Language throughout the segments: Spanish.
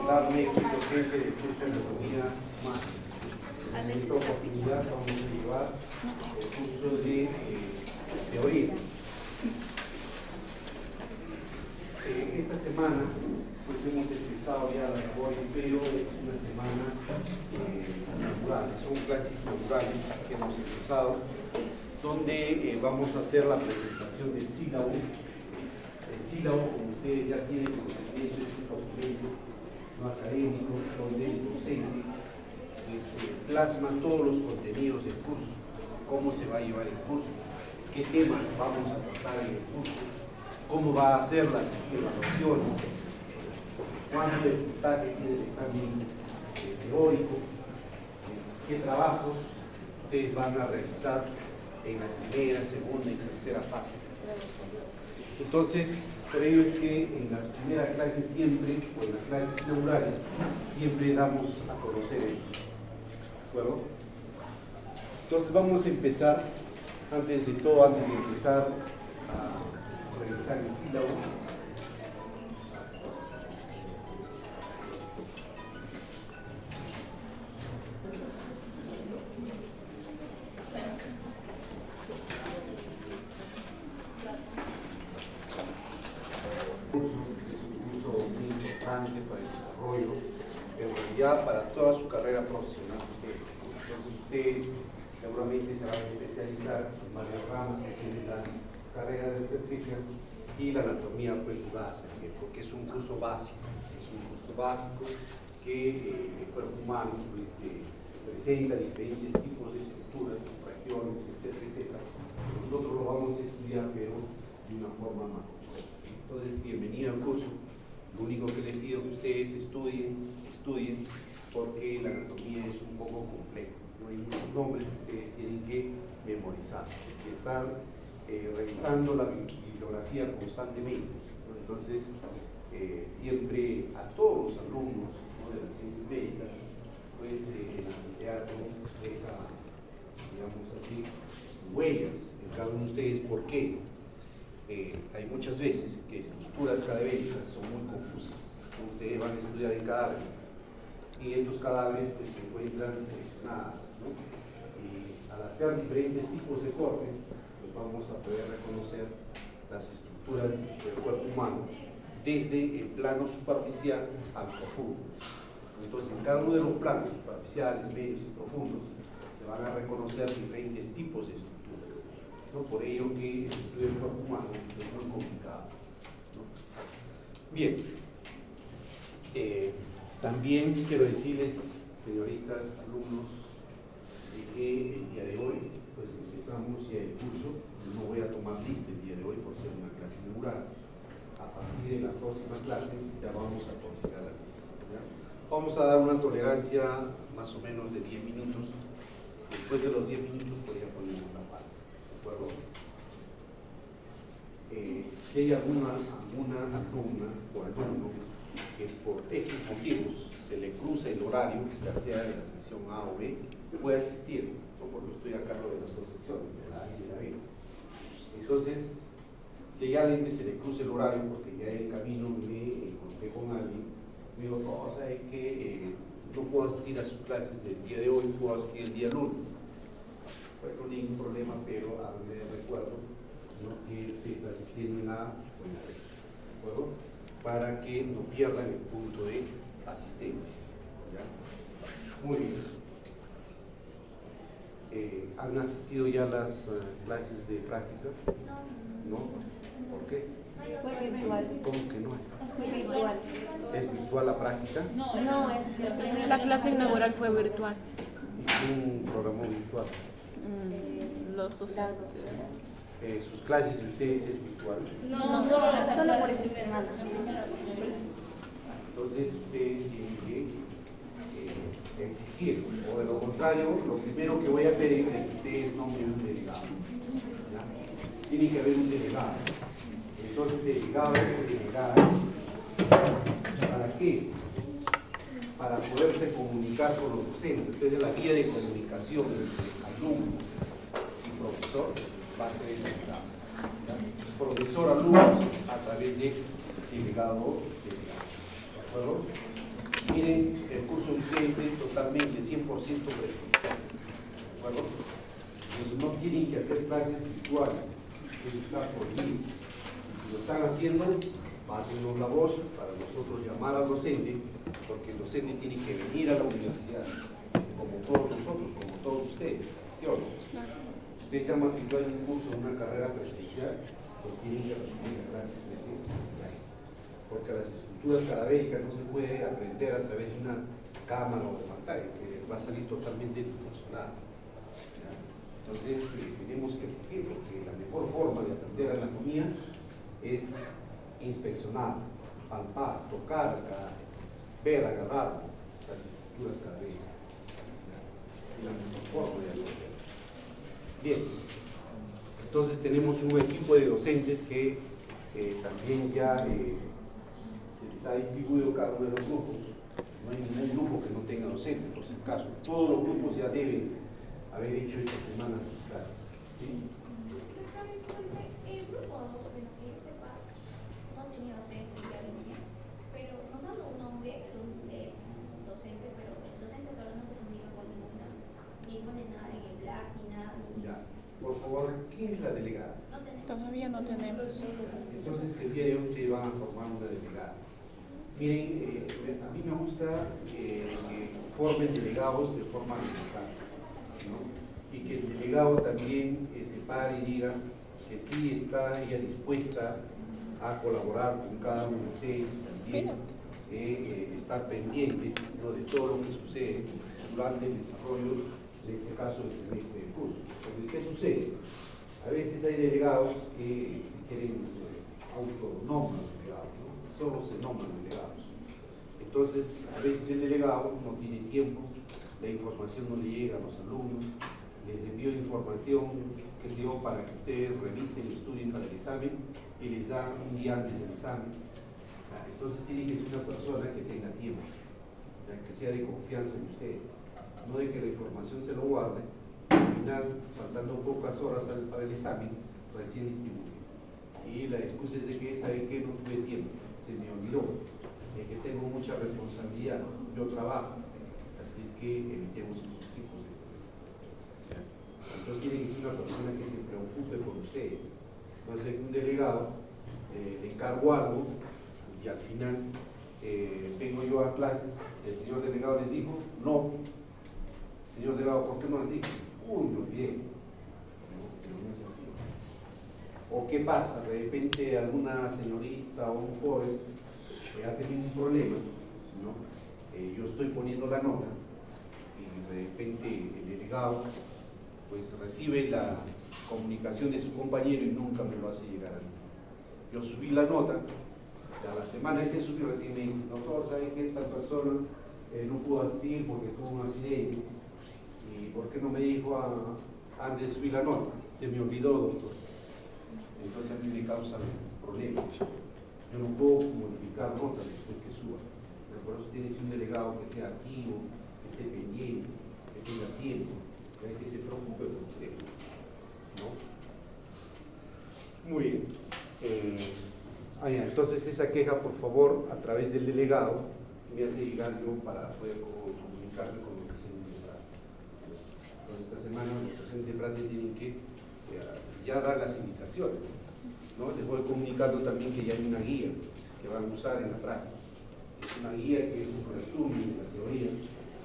darme docente del curso de anatomía humana. En esta oportunidad vamos a llevar el curso de teoría. Esta semana pues hemos empezado ya la labor, pero es una semana natural, son clases naturales que hemos empezado, donde vamos a hacer la presentación del sílabo. El sílabo, como ustedes ya tienen conocimiento, es un documento no académico donde el docente plasma todos los contenidos del curso, cómo se va a llevar el curso, qué temas vamos a tratar en el curso, cómo va a hacer las evaluaciones, cuánto de puntaje tiene el examen teórico, qué trabajos ustedes van a realizar en la primera, segunda y tercera fase. Entonces, por ello es que en las primeras clases siempre, o en las clases inaugurales, siempre damos a conocer eso. ¿De acuerdo? Entonces vamos a empezar, antes de empezar a revisar el sílabo, para el desarrollo, en realidad para toda su carrera profesional. Entonces ustedes seguramente se van a especializar en varias ramas que tienen la carrera de obstetricia y la anatomía pues va a servir, porque es un curso básico, que el cuerpo humano pues, presenta diferentes tipos de estructuras, regiones, etcétera, etcétera. Nosotros lo vamos a estudiar, pero de una forma más. Entonces, bienvenido al curso. Lo único que les pido que ustedes estudien, porque la anatomía es un poco compleja. No hay muchos nombres que ustedes tienen que memorizar, que estar revisando la bibliografía constantemente. Entonces, siempre a todos los alumnos, ¿no?, de las ciencias médicas, pues el anfiteatro deja, digamos así, huellas en cada uno de ustedes. ¿Por qué? Hay muchas veces que estructuras cadavéricas son muy confusas. Ustedes van a estudiar en cadáveres y estos cadáveres pues, se encuentran diseccionadas, ¿no? Y al hacer diferentes tipos de cortes pues vamos a poder reconocer las estructuras del cuerpo humano desde el plano superficial al profundo. Entonces en cada uno de los planos superficiales, medios y profundos se van a reconocer diferentes tipos de estructuras, ¿no? Por ello que el estudio del cuerpo humano es muy complicado, ¿no? Bien, también quiero decirles, señoritas, alumnos, de que el día de hoy pues empezamos ya el curso. No voy a tomar lista el día de hoy por ser una clase inaugural. A partir de la próxima clase ya vamos a considerar la lista, ¿ya? Vamos a dar una tolerancia más o menos de 10 minutos. Después de los 10 minutos podría poner una parte, ¿de acuerdo? Si hay alguna alumna o alumno que por X motivos se le cruza el horario, ya sea de la sección A o B, puede asistir, ¿no? Porque estoy a cargo de las dos secciones, de la A y de la B. Entonces, si hay alguien que se le cruce el horario, porque ya en el camino me encontré con alguien, me digo, no, ¿sabe qué? No puedo asistir a sus clases del día de hoy, puedo asistir el día lunes. Pues no hay ningún problema, pero le recuerdo, ¿no?, que está asistiendo en la o en la B, ¿de acuerdo? Para que no pierdan el punto de asistencia, ¿ya? Muy bien. ¿Han asistido ya a las clases de práctica? No. ¿Por qué? Fue virtual. ¿Cómo que no? Fue virtual. ¿Es virtual la práctica? No, es La clase inaugural fue virtual. ¿Y quién programó virtual? Los docentes. ¿Sus clases de ustedes es virtual? No, solo por esta semana. Entonces ustedes tienen que exigir, o de lo contrario, lo primero que voy a pedir es que ustedes nombren un delegado, ¿ya? Tiene que haber un delegado. Entonces, delegado o delegada, ¿para qué? Para poderse comunicar con los docentes. Entonces, la vía de comunicación entre alumno y profesor va a ser el delegado, ¿ya? Profesor-alumnos a través de delegado, ¿de acuerdo? Miren, el curso de ustedes es totalmente 100% presencial, ¿de acuerdo? Entonces no tienen que hacer clases virtuales, eso está prohibido. Y si lo están haciendo, pásennos la voz para nosotros llamar al docente, porque el docente tiene que venir a la universidad, como todos nosotros, como todos ustedes, ¿sí o no? Ustedes se han matriculado en un curso, en una carrera presencial, pues tienen que recibir clases presenciales, porque las estructuras cadavéricas no se puede aprender a través de una cámara o de pantalla, que va a salir totalmente distorsionada. Entonces, tenemos que exigir, porque la mejor forma de aprender anatomía es inspeccionar, palpar, tocar el cadáver, ver, agarrar las estructuras cadavéricas. Y la mejor forma de aprender. Bien, entonces tenemos un equipo de docentes que también ya se les ha distribuido cada uno de los grupos. No hay ningún grupo que no tenga docente, por si acaso. Todos los grupos ya deben haber hecho esta semana sus clases. ¿Sí? El grupo, bueno, que yo sepa, no tenía docente ya venía, pero nos habló un nombre de un docente, pero el docente solo no se comunica con ninguna, ni pone nada en el black, ni nada. Ya. Por favor, ¿quién es la delegada? No tenemos. Todavía no tenemos. Entonces el día de hoy ustedes van a formar una delegada. Miren, a mí me gusta que formen delegados de forma horizontal, ¿no? Y que el delegado también se pare y diga que sí está ella dispuesta a colaborar con cada uno de ustedes y también estar pendiente, ¿no?, de todo lo que sucede durante el desarrollo, en este caso, del semestre de curso. Porque ¿qué sucede? A veces hay delegados que si quieren autonombran delegados, ¿no? Solo se nombran delegados. Entonces, a veces el delegado no tiene tiempo, la información no le llega a los alumnos, les envío información, que sé yo, para que ustedes revisen y estudien para el examen y les da un día antes del examen. Entonces tiene que ser una persona que tenga tiempo, que sea de confianza en ustedes, no de que la información se lo guarde, al final, faltando pocas horas para el examen, recién distribuye. Y la excusa es de que, ¿saben qué? No tuve tiempo, se me olvidó, que tengo mucha responsabilidad, yo trabajo, así es que evitemos esos tipos de problemas. Entonces tiene que ser una persona que se preocupe por ustedes. Entonces un delegado le encargo algo y al final vengo yo a clases, el señor delegado les dijo, no. Señor delegado, ¿por qué no les dijo? Uy, me olvidé. No es así. ¿O qué pasa? De repente alguna señorita o un joven ha tenido un problema, ¿no? Yo estoy poniendo la nota y de repente el delegado pues recibe la comunicación de su compañero y nunca me lo hace llegar a mí. Yo subí la nota, a la semana en que subí recién me dice, doctor, ¿sabe qué? Tal persona no pudo asistir porque tuvo un accidente. ¿Y por qué no me dijo antes de subir la nota? Se me olvidó, doctor. Entonces a mí me causa problemas. Yo no puedo modificar notas después que suba. Pero por eso tiene que ser un delegado que sea activo, que esté pendiente, que tenga tiempo, que se preocupe por ustedes, ¿no? Muy bien. Entonces esa queja, por favor, a través del delegado, me hace llegar yo para poder comunicarme con los docentes de práctica. Entonces esta semana los docentes de práctica tienen que ya dar las indicaciones, ¿no? Les voy comunicando también que ya hay una guía que van a usar en la práctica. Es una guía que es un resumen de la teoría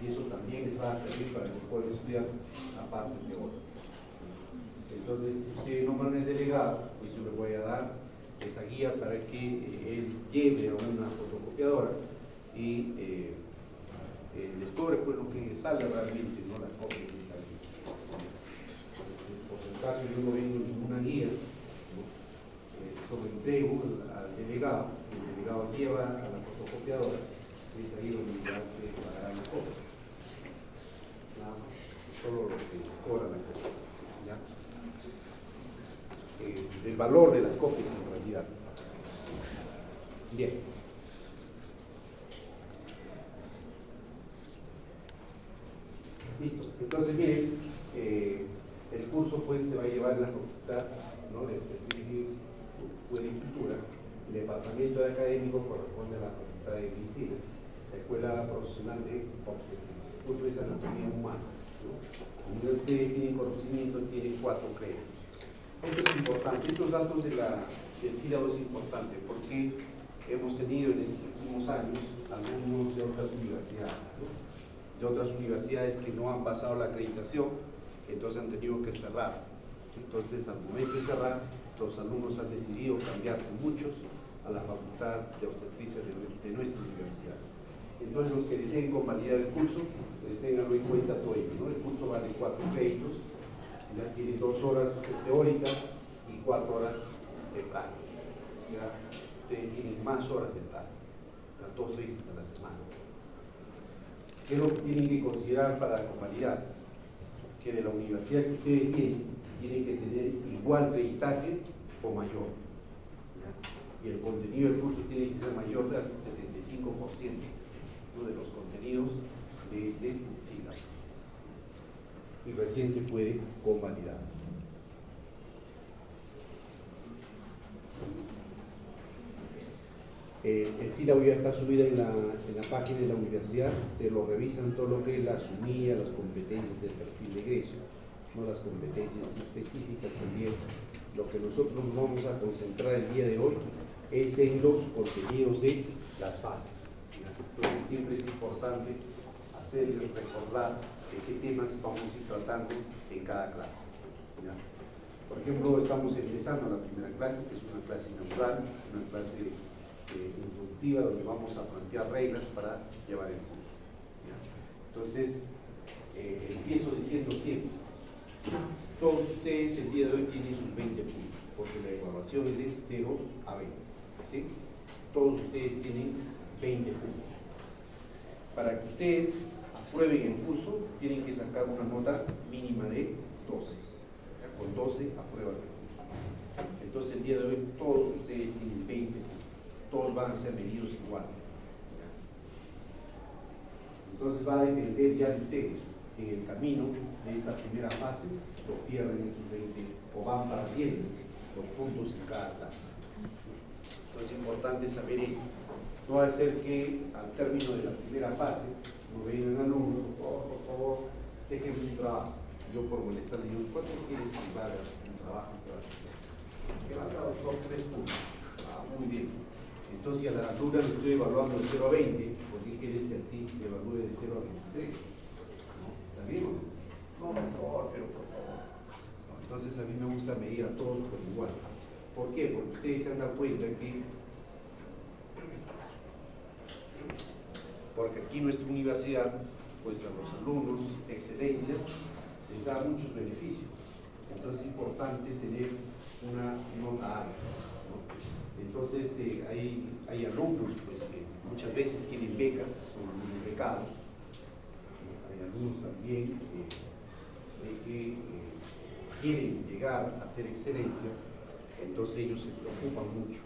y eso también les va a servir para que puedan estudiar la parte teórica. Entonces, si ustedes nombran el delegado, pues yo les voy a dar esa guía para que él lleve a una fotocopiadora y les cobre pues lo que sale realmente, no la copia que está aquí. Entonces, por el caso yo no vengo ninguna guía, ¿no? Solo entrego al delegado, el delegado lleva a la fotocopiadora y es ahí donde ya ustedes pagarán la copia. Nada más, solo lo que cobra la copia. ¿Ya? El valor de las copias en realidad. Bien. Listo. Entonces, miren, el curso pues se va a llevar en la facultad, ¿no?, de Puericultura. El departamento de académico corresponde a la facultad de medicina. La escuela profesional de obstetricia. Otro es anatomía humana, ¿no? Como ustedes tienen conocimiento, tienen 4 créditos. Esto es importante. Estos datos del sílabo es importante porque hemos tenido en estos últimos años alumnos de otras universidades, ¿no? De otras universidades que no han pasado la acreditación, entonces han tenido que cerrar. Entonces, al momento de cerrar, los alumnos han decidido cambiarse muchos a la facultad de obstetricia de nuestra universidad. Entonces, los que deseen convalidar el curso, tenganlo en cuenta todo ello, ¿no? El curso vale 4 créditos, ya tiene 2 horas teóricas y 4 horas de práctica. O sea, ustedes tienen más horas de práctica, 2 veces a la semana. ¿Qué es lo que tienen que considerar para convalidar? Que de la universidad que ustedes tienen que tener igual creditaje o mayor, ¿ya? Y el contenido del curso tiene que ser mayor del 75%, ¿no? De los contenidos de este sílabo. Y recién se puede convalidar. El sílabo ya está subido en la página de la universidad. Te lo revisan todo lo que es la sumía, las competencias del perfil de egreso, ¿no? Las competencias específicas también. Lo que nosotros nos vamos a concentrar el día de hoy es en los contenidos de las fases, ¿ya? Entonces siempre es importante hacerles recordar de qué temas vamos a ir tratando en cada clase, ¿ya? Por ejemplo, estamos empezando la primera clase, que es una clase inaugural, una clase introductiva, donde vamos a plantear reglas para llevar el curso, ¿ya? Entonces, empiezo diciendo siempre, todos ustedes el día de hoy tienen sus 20 puntos, porque la evaluación es de 0 a 20, ¿sí? Todos ustedes tienen 20 puntos. Para que ustedes aprueben el curso, tienen que sacar una nota mínima de 12, ¿ya? Con 12 aprueban el curso. Entonces el día de hoy todos ustedes tienen 20 puntos. Todos van a ser medidos igual, ¿ya? Entonces va a depender ya de ustedes si en el camino de esta primera fase lo pierden estos 20 o van partiendo los puntos en cada clase. Entonces es importante saber ello. No va a ser que al término de la primera fase nos vengan alumnos, por favor, déjenme un trabajo. Yo por molestarle digo, ¿cuánto quieres que valga un trabajo? Que valga 2 o 3 puntos. Muy bien. Entonces a la alumna lo estoy evaluando de 0 a 20, ¿por qué quieres que a ti te evalúe de 0 a 23? ¿No? ¿Está bien o no? No, mejor, pero por favor. No, entonces a mí me gusta medir a todos por igual. ¿Por qué? Porque ustedes se han dado cuenta que porque aquí nuestra universidad, pues a los alumnos de excelencias les da muchos beneficios. Entonces es importante tener una nota alta, ¿no? Entonces hay alumnos pues, que muchas veces tienen becas, son alumnos becados. Hay alumnos también que quieren llegar a ser excelencias, entonces ellos se preocupan mucho.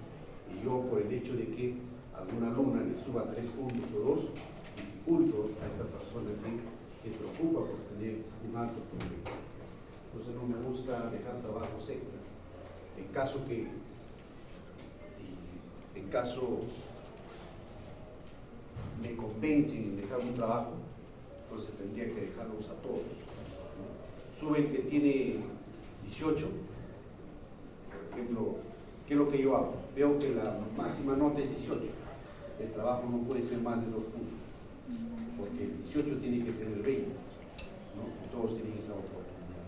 Y yo, por el hecho de que alguna alumna le suba 3 puntos o 2, dificulto a esa persona que se preocupa por tener un alto promedio. Entonces no me gusta dejar trabajos extras. En caso me convencen en dejar un trabajo, entonces tendría que dejarlos a todos, ¿no? Sube el que tiene 18, por ejemplo, ¿qué es lo que yo hago? Veo que la máxima nota es 18, el trabajo no puede ser más de 2 puntos, porque el 18 tiene que tener 20, ¿no? Y todos tienen esa oportunidad,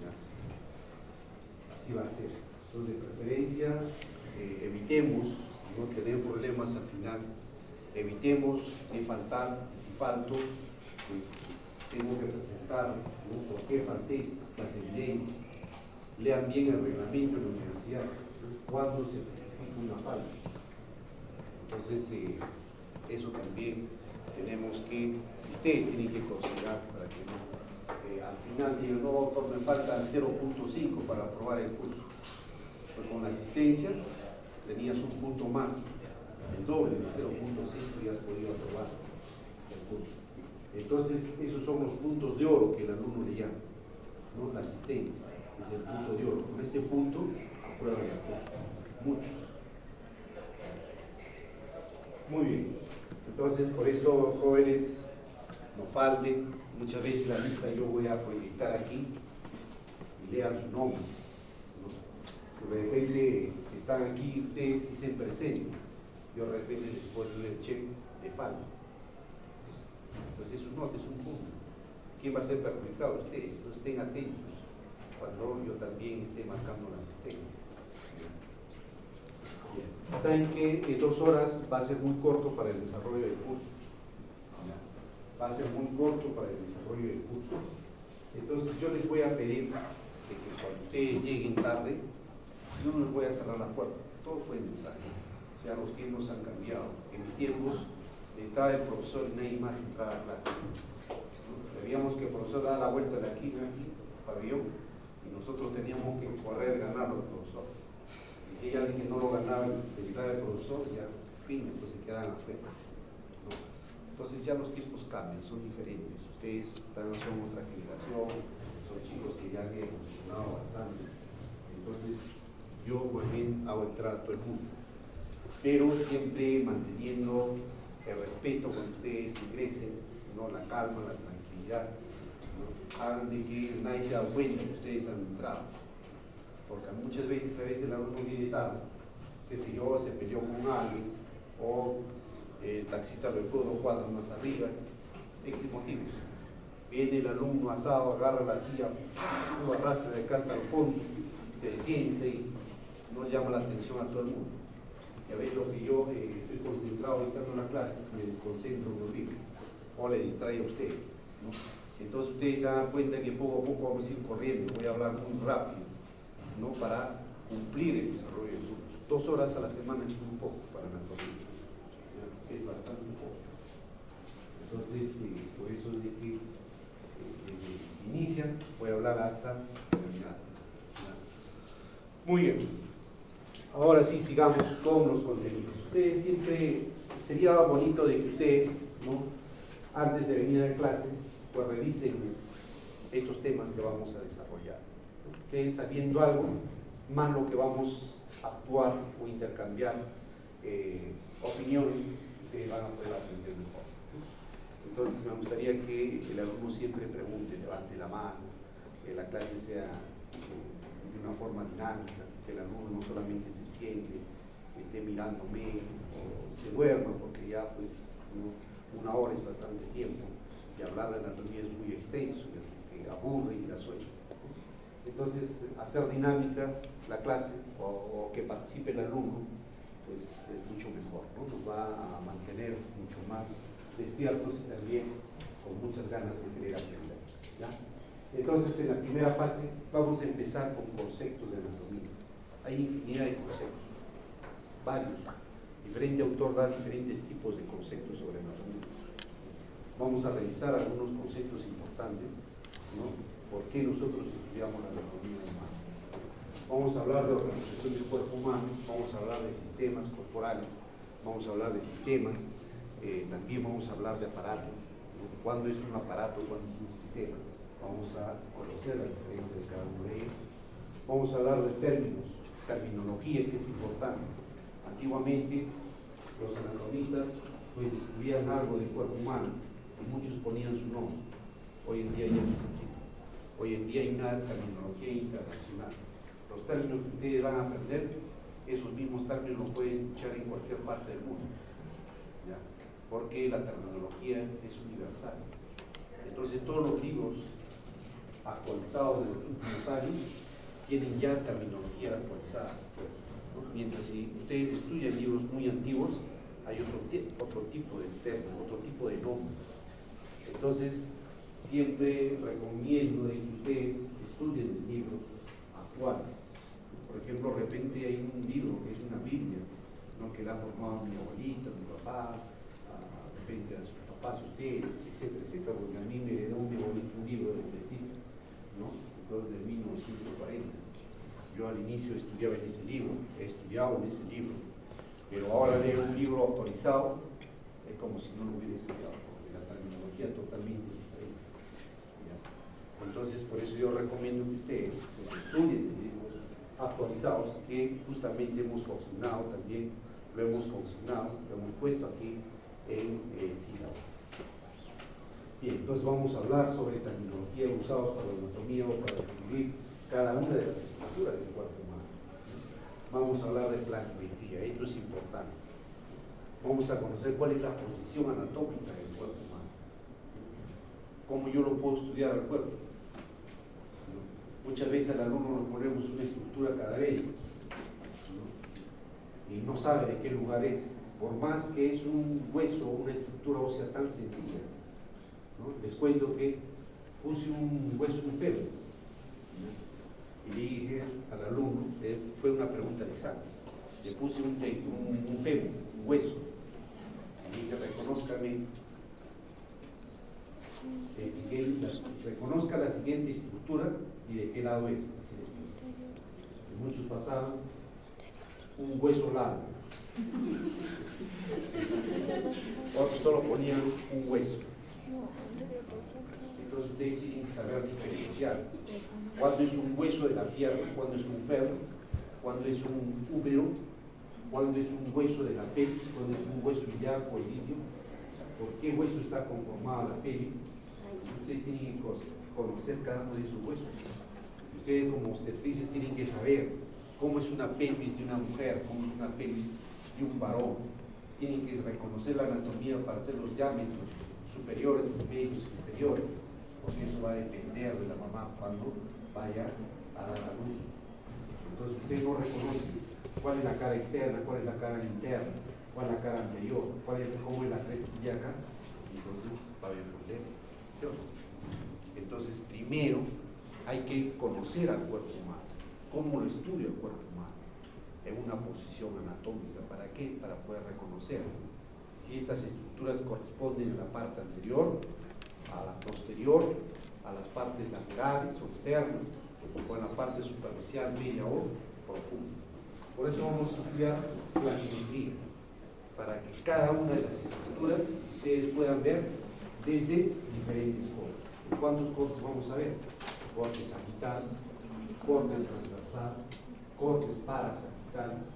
¿ya? Así va a ser. Entonces, de preferencia, evitemos no tener problemas al final, evitemos de faltar. Si falto, pues tengo que presentar, ¿no? ¿Por qué falté? Las evidencias. Lean bien el reglamento de la universidad, cuándo se justifica una falta. Entonces, eso también tenemos que, ustedes tienen que considerar para que no, al final digan, no, doctor, me falta 0.5 para aprobar el curso. Pues con la asistencia tenías un punto más, el doble de 0.5 y has podido aprobar el curso. Entonces, esos son los puntos de oro que el alumno le llama, ¿no? La asistencia es el punto de oro. Con ese punto aprueban el curso. Muchos. Muy bien. Entonces, por eso, jóvenes, no falten. Muchas veces la lista yo voy a proyectar aquí y lean su nombre, ¿no? De repente están aquí, ustedes dicen presente, yo de repente les puedo poner el check de falta. Entonces, su nota es un punto. ¿Quién va a ser perjudicado? Ustedes. Entonces, estén atentos cuando yo también esté marcando la asistencia. Bien. Saben que 2 horas va a ser muy corto para el desarrollo del curso. Va a ser muy corto para el desarrollo del curso. Entonces yo les voy a pedir que cuando ustedes lleguen tarde, yo no les voy a cerrar la puerta, todos pueden entrar. O sea, los tiempos han cambiado. En mis tiempos entraba el profesor y nadie más entraba a clase, ¿no? Veíamos que el profesor daba la vuelta de aquí, pabellón, y nosotros teníamos que correr, ganarlo al profesor. Y si hay alguien que no lo ganaba de entrar el profesor, ya fin, entonces quedaban afuera, ¿no? Entonces ya los tiempos cambian, son diferentes. Ustedes son otra generación, son chicos que ya han evolucionado bastante. Entonces yo más bien hago entrar a todo el mundo, pero siempre manteniendo el respeto cuando ustedes ingresen, ¿no? La calma, la tranquilidad, ¿no? Hagan de que nadie se da cuenta que ustedes han entrado, porque muchas veces, el alumno viene tarde, qué sé yo, se peleó con alguien, o el taxista lo dejó 2 cuadras más arriba, X motivos. Viene el alumno asado, agarra la silla, lo arrastra de acá hasta el fondo, se siente y no llama la atención a todo el mundo. Ya ves lo que yo estoy concentrado ahorita en las clases, me desconcentro, me olvido, o le distrae a ustedes, ¿no? Entonces ustedes se dan cuenta que poco a poco vamos a ir corriendo, voy a hablar muy rápido, ¿no? Para cumplir el desarrollo del curso. 2 horas a la semana es muy poco para la familia, es bastante poco. Entonces, por eso es que desde que inician voy a hablar hasta terminar. Muy bien. Ahora sí, sigamos con los contenidos. Ustedes siempre, sería bonito de que ustedes, ¿no? Antes de venir a clase, pues revisen estos temas que vamos a desarrollar. Ustedes sabiendo algo, más lo que vamos a actuar o intercambiar opiniones, ustedes van a poder aprender mejor. Entonces me gustaría que el alumno siempre pregunte, levante la mano, que la clase sea de una forma dinámica, que el alumno no solamente se siente, esté mirándome o se duerma, porque ya pues 1 hora es bastante tiempo y hablar de anatomía es muy extenso, y así es que aburre y da sueño. Entonces, hacer dinámica la clase o que participe el alumno, pues es mucho mejor, ¿no? Nos va a mantener mucho más despiertos y también con muchas ganas de querer aprender, ¿ya? Entonces, en la primera fase vamos a empezar con conceptos de anatomía. Hay infinidad de conceptos, varios. Diferente autor da diferentes tipos de conceptos sobre anatomía. Vamos a revisar algunos conceptos importantes, ¿no? ¿Por qué nosotros estudiamos la anatomía humana? Vamos a hablar de organización del cuerpo humano, vamos a hablar de sistemas corporales, vamos a hablar de sistemas, también vamos a hablar de aparatos, ¿no? ¿Cuándo es un aparato, cuándo es un sistema? Vamos a conocer la diferencia de cada uno de ellos. Vamos a hablar de términos, terminología, que es importante. Antiguamente los anatomistas pues descubrían algo del cuerpo humano y muchos ponían su nombre. Hoy en día ya no es así. Hoy en día hay una terminología internacional. Los términos que ustedes van a aprender, esos mismos términos los pueden escuchar en cualquier parte del mundo, ¿ya? Porque la terminología es universal. Entonces todos los libros actualizados de los últimos años tienen ya terminología actualizada, ¿no? Mientras si ustedes estudian libros muy antiguos, hay otro tipo de términos, otro tipo de nombres. Entonces, siempre recomiendo de que ustedes estudien libros actuales. Por ejemplo, de repente hay un libro que es una Biblia, ¿no? Que la ha formado mi abuelita, mi papá, de repente a sus papás, ustedes, etcétera, etcétera, porque a mí me heredó mi abuelito un libro de Testito, ¿no? Entonces, de 1940. Yo al inicio estudiaba en ese libro, he estudiado en ese libro, pero ahora leo un libro autorizado, es como si no lo hubiera estudiado, porque la terminología es totalmente diferente, ¿ya? Entonces, por eso yo recomiendo que ustedes pues, estudien libros actualizados que justamente hemos consignado también, lo hemos consignado, lo hemos puesto aquí en el sílabo. Bien, entonces vamos a hablar sobre terminología usada para la anatomía o para describir cada una de las estructuras del cuerpo humano. Vamos a hablar de planimetría, esto es importante. Vamos a conocer cuál es la posición anatómica del cuerpo humano. ¿Cómo yo lo puedo estudiar al cuerpo? Muchas veces al alumno nos ponemos una estructura cadavérica, ¿no? Y no sabe de qué lugar es, por más que es un hueso o una estructura ósea tan sencilla, ¿no? Les cuento que puse un hueso, un fémur, ¿no? Y le dije al alumno, fue una pregunta de examen, le puse un fémur, un hueso, y le dije, reconozca la siguiente estructura y de qué lado es, así les puse. Y muchos pasaban un hueso largo, otros solo ponían un hueso. Entonces ustedes tienen que saber diferenciar cuándo es un hueso de la pierna, cuándo es un fémur, cuándo es un útero, cuándo es un hueso de la pelvis, cuándo es un hueso ilíaco o ilíaco, por qué hueso está conformada la pelvis. Ustedes tienen que conocer cada uno de esos huesos. Ustedes como obstetrices tienen que saber cómo es una pelvis de una mujer, cómo es una pelvis de un varón. Tienen que reconocer la anatomía para hacer los diámetros superiores, medios, inferiores, porque eso va a depender de la mamá cuando vaya a dar a luz. Entonces usted no reconoce cuál es la cara externa, cuál es la cara interna, cuál es la cara anterior, cómo es la cresta ilíaca, entonces va a haber problemas, ¿sí o no? Entonces primero hay que conocer al cuerpo humano. ¿Cómo lo estudia el cuerpo humano? En una posición anatómica. ¿Para qué? Para poder reconocer si estas estructuras corresponden a la parte anterior, a la posterior, a las partes laterales o externas, o en la parte superficial, media o profunda. Por eso vamos a estudiar planimetría, para que cada una de las estructuras ustedes puedan ver desde diferentes cortes. ¿Cuántos cortes vamos a ver? Cortes sagital, corte transversal, cortes parasagittales.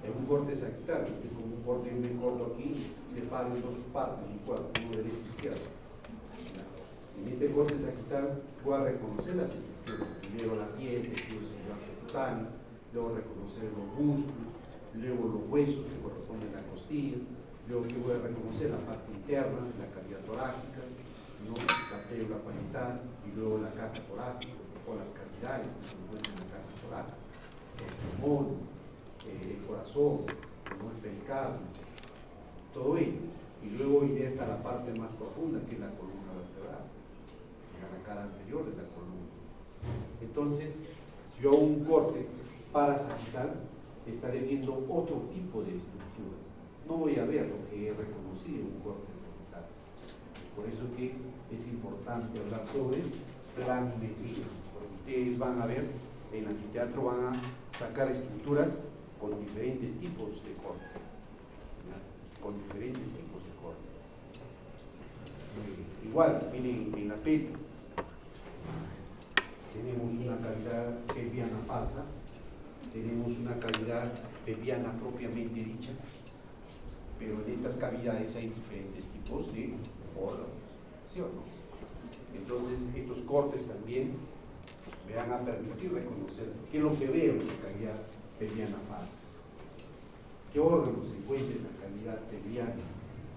En un corte sagital, como un corte y un corto aquí, separo en dos partes, un cuerpo, uno derecho y izquierdo. En este corte sagital voy a reconocer las estructuras, primero la piel, tejido celular subcutáneo, luego reconocer los músculos, luego los huesos que corresponden a la costilla, luego que voy a reconocer la parte interna, la cavidad torácica, ¿no? La pédula parietal y luego la caja torácica o las cavidades que se encuentran en la caja torácica, los pulmones, el corazón, ¿no? El pericardio, todo ello. Y luego iré hasta la parte más profunda que es la columna vertebral, la cara anterior de la columna. Entonces, si yo hago un corte parasagital, estaré viendo otro tipo de estructuras. No voy a ver lo que he reconocido en un corte sagital. Por eso que es importante hablar sobre planimetría, porque ustedes van a ver, en el anfiteatro van a sacar estructuras con diferentes tipos de cortes, ¿ya? Con diferentes tipos de cortes. Igual, miren, en la pelvis tenemos una cavidad pelviana falsa, tenemos una cavidad pelviana propiamente dicha, pero en estas cavidades hay diferentes tipos de órganos, ¿sí o no? Entonces, estos cortes también me van a permitir reconocer qué es lo que veo en la cavidad pelviana falsa, qué órganos se encuentran en la cavidad pelviana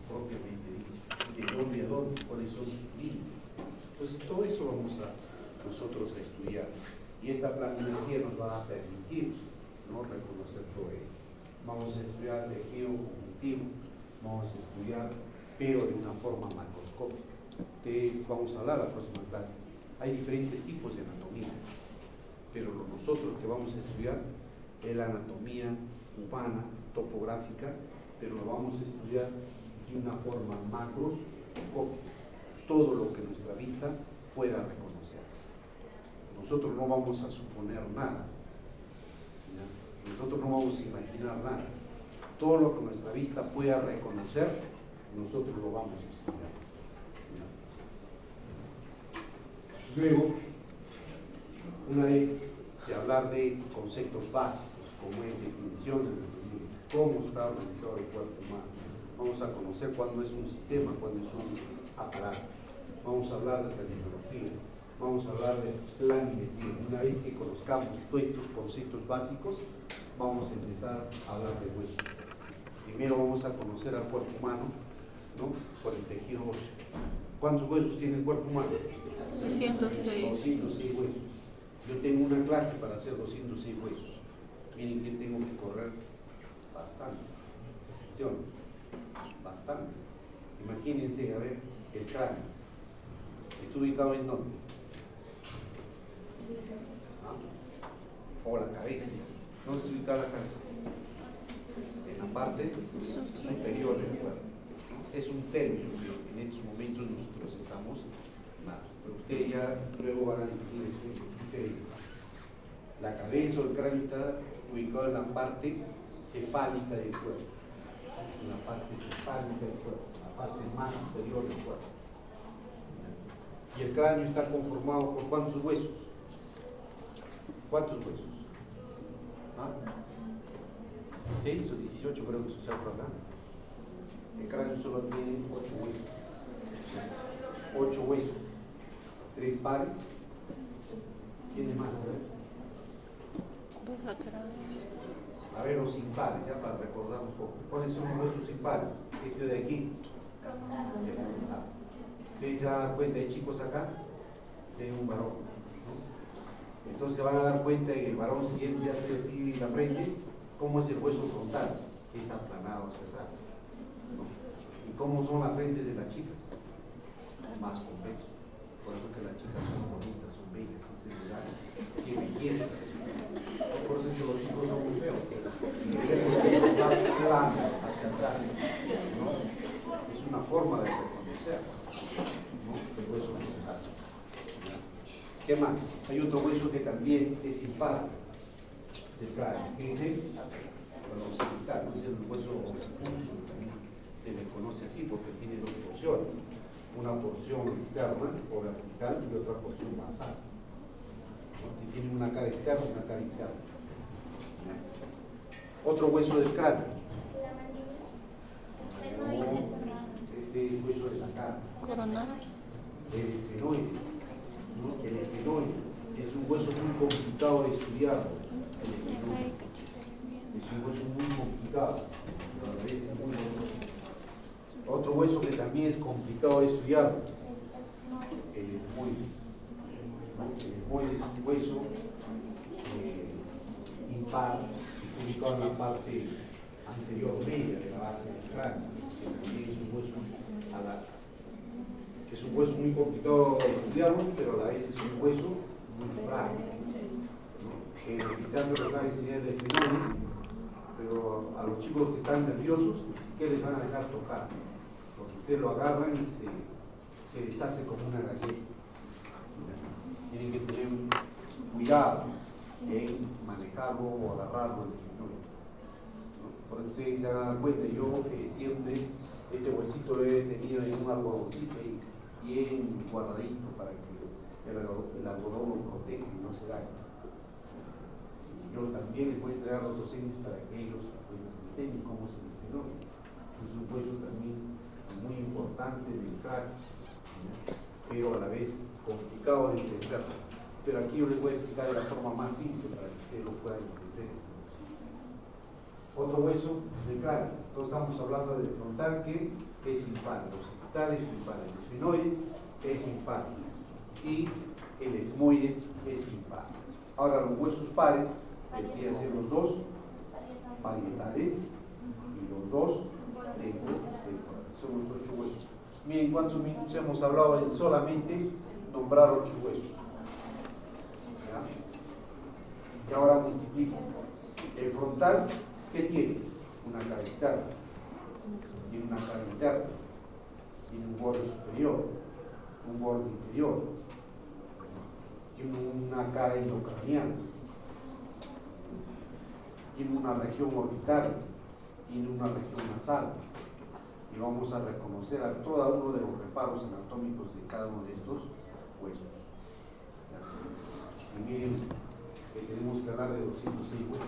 propiamente dicha, de dónde a dónde, cuáles son sus límites. Entonces, todo eso vamos a nosotros a estudiar, y esta planimetría nos va a permitir, ¿no?, reconocer todo ello. Vamos a estudiar tejido conjuntivo, vamos a estudiar, pero de una forma macroscópica. Ustedes vamos a hablar la próxima clase. Hay diferentes tipos de anatomía, pero nosotros que vamos a estudiar es la anatomía humana, topográfica, pero lo vamos a estudiar de una forma macroscópica, todo lo que nuestra vista pueda reconocer. Nosotros no vamos a suponer nada, ¿ya? Nosotros no vamos a imaginar nada. Todo lo que nuestra vista pueda reconocer, nosotros lo vamos a estudiar, ¿ya? Luego, una vez de hablar de conceptos básicos, como es definición, cómo está organizado el cuerpo humano, Vamos a conocer cuándo es un sistema, cuándo es un aparato. Vamos a hablar de terminología. Vamos a hablar de planimetría. Una vez que conozcamos todos estos conceptos básicos, vamos a empezar a hablar de huesos. Primero vamos a conocer al cuerpo humano, ¿no? Por el tejido óseo. ¿Cuántos huesos tiene el cuerpo humano? 206. 206 huesos. Yo tengo una clase para hacer 206 huesos. Miren que tengo que correr bastante. ¿Sí o no? Bastante. Imagínense, a ver, el cráneo. ¿Está ubicado en dónde? ¿Ah? O la cabeza. ¿Dónde está ubicada la cabeza? En la parte superior del cuerpo. Es un término que en estos momentos nosotros estamos dando, pero ustedes ya luego van a definir eso diferente. La cabeza o el cráneo está ubicado en la parte cefálica del cuerpo, en la parte cefálica del cuerpo, la parte más superior del cuerpo. Y el cráneo está conformado por ¿cuántos huesos? ¿Cuántos huesos? ¿Ah? 16 o 18 creo que escucharon por acá. El cráneo solo tiene 8 huesos. 8 huesos. 3 pares. ¿Tiene más? Dos laterales. A ver, los impares, ya para recordar un poco. ¿Cuáles son los huesos impares? Este de aquí. De frontal. Ustedes se van a dar cuenta, hay chicos acá, de un varón, ¿no? Entonces se van a dar cuenta que el varón, si él se hace así la frente, ¿cómo es el hueso frontal? Es aplanado hacia atrás, ¿no? ¿Y cómo son las frentes de las chicas? Más convexo. Por eso que las chicas son bonitas, son bellas, es verdad. ¡Qué belleza! Por eso que los chicos son muy feos. Y queremos que está plano hacia atrás, ¿no? Es una forma de reconocer, ¿no? El hueso frontal. ¿Qué más? Hay otro hueso que también es impar del cráneo, que es el occipital, es el hueso occipucio, también se le conoce así porque tiene dos porciones, una porción externa o vertical y otra porción basal, ¿no? Que tiene una cara externa y una cara interna. Otro hueso del cráneo. No, ese hueso de la cara. Coronal. El esfenoides, ¿no? El esfenoides es un hueso muy complicado de estudiar. El esfenoides es un hueso muy complicado, pero a veces muy bonito. Otro hueso que también es complicado de estudiar, el etmoides, ¿no? El etmoides es un hueso impar, ubicado en la parte anterior media de la base del cráneo. También es un hueso es un hueso muy complicado de estudiarlo, pero a la vez es un hueso muy frágil, ¿no? En el hospital me van a enseñar el esfenoides, pero a los chicos que están nerviosos ni siquiera les van a dejar tocar, porque ustedes lo agarran y se deshace como una galleta. Tienen que tener cuidado en manejarlo o agarrarlo el esfenoides, ¿no? Porque ustedes se dan cuenta, yo siempre este huesito lo he tenido en un algodoncito y bien guardadito para que el algodón lo proteja y no se dañe. Y yo también les voy a entregar a los docentes para que ellos les enseñen cómo es el esfenoides. Es un hueso también muy importante del cráneo, ¿no? Pero a la vez complicado de entender. Pero aquí yo les voy a explicar de la forma más simple para que ustedes lo puedan entender. Otro hueso del cráneo. Entonces estamos hablando del frontal que es impar, los occiditales impar, el esfenoides es impar y el etmoides es impar. Ahora los huesos pares vendrían a ser los dos parietales y los dos temporales. Son los 8 huesos. Miren cuántos minutos hemos hablado de solamente nombrar 8 huesos. ¿Ya? Y ahora multiplico. El frontal, ¿qué tiene? Una cara externa, tiene una cara interna, tiene un borde superior, un borde inferior, tiene una cara endocranial, tiene una región orbital, tiene una región nasal, y vamos a reconocer a cada uno de los reparos anatómicos de cada uno de estos huesos. Y miren que tenemos que hablar de 206 huesos.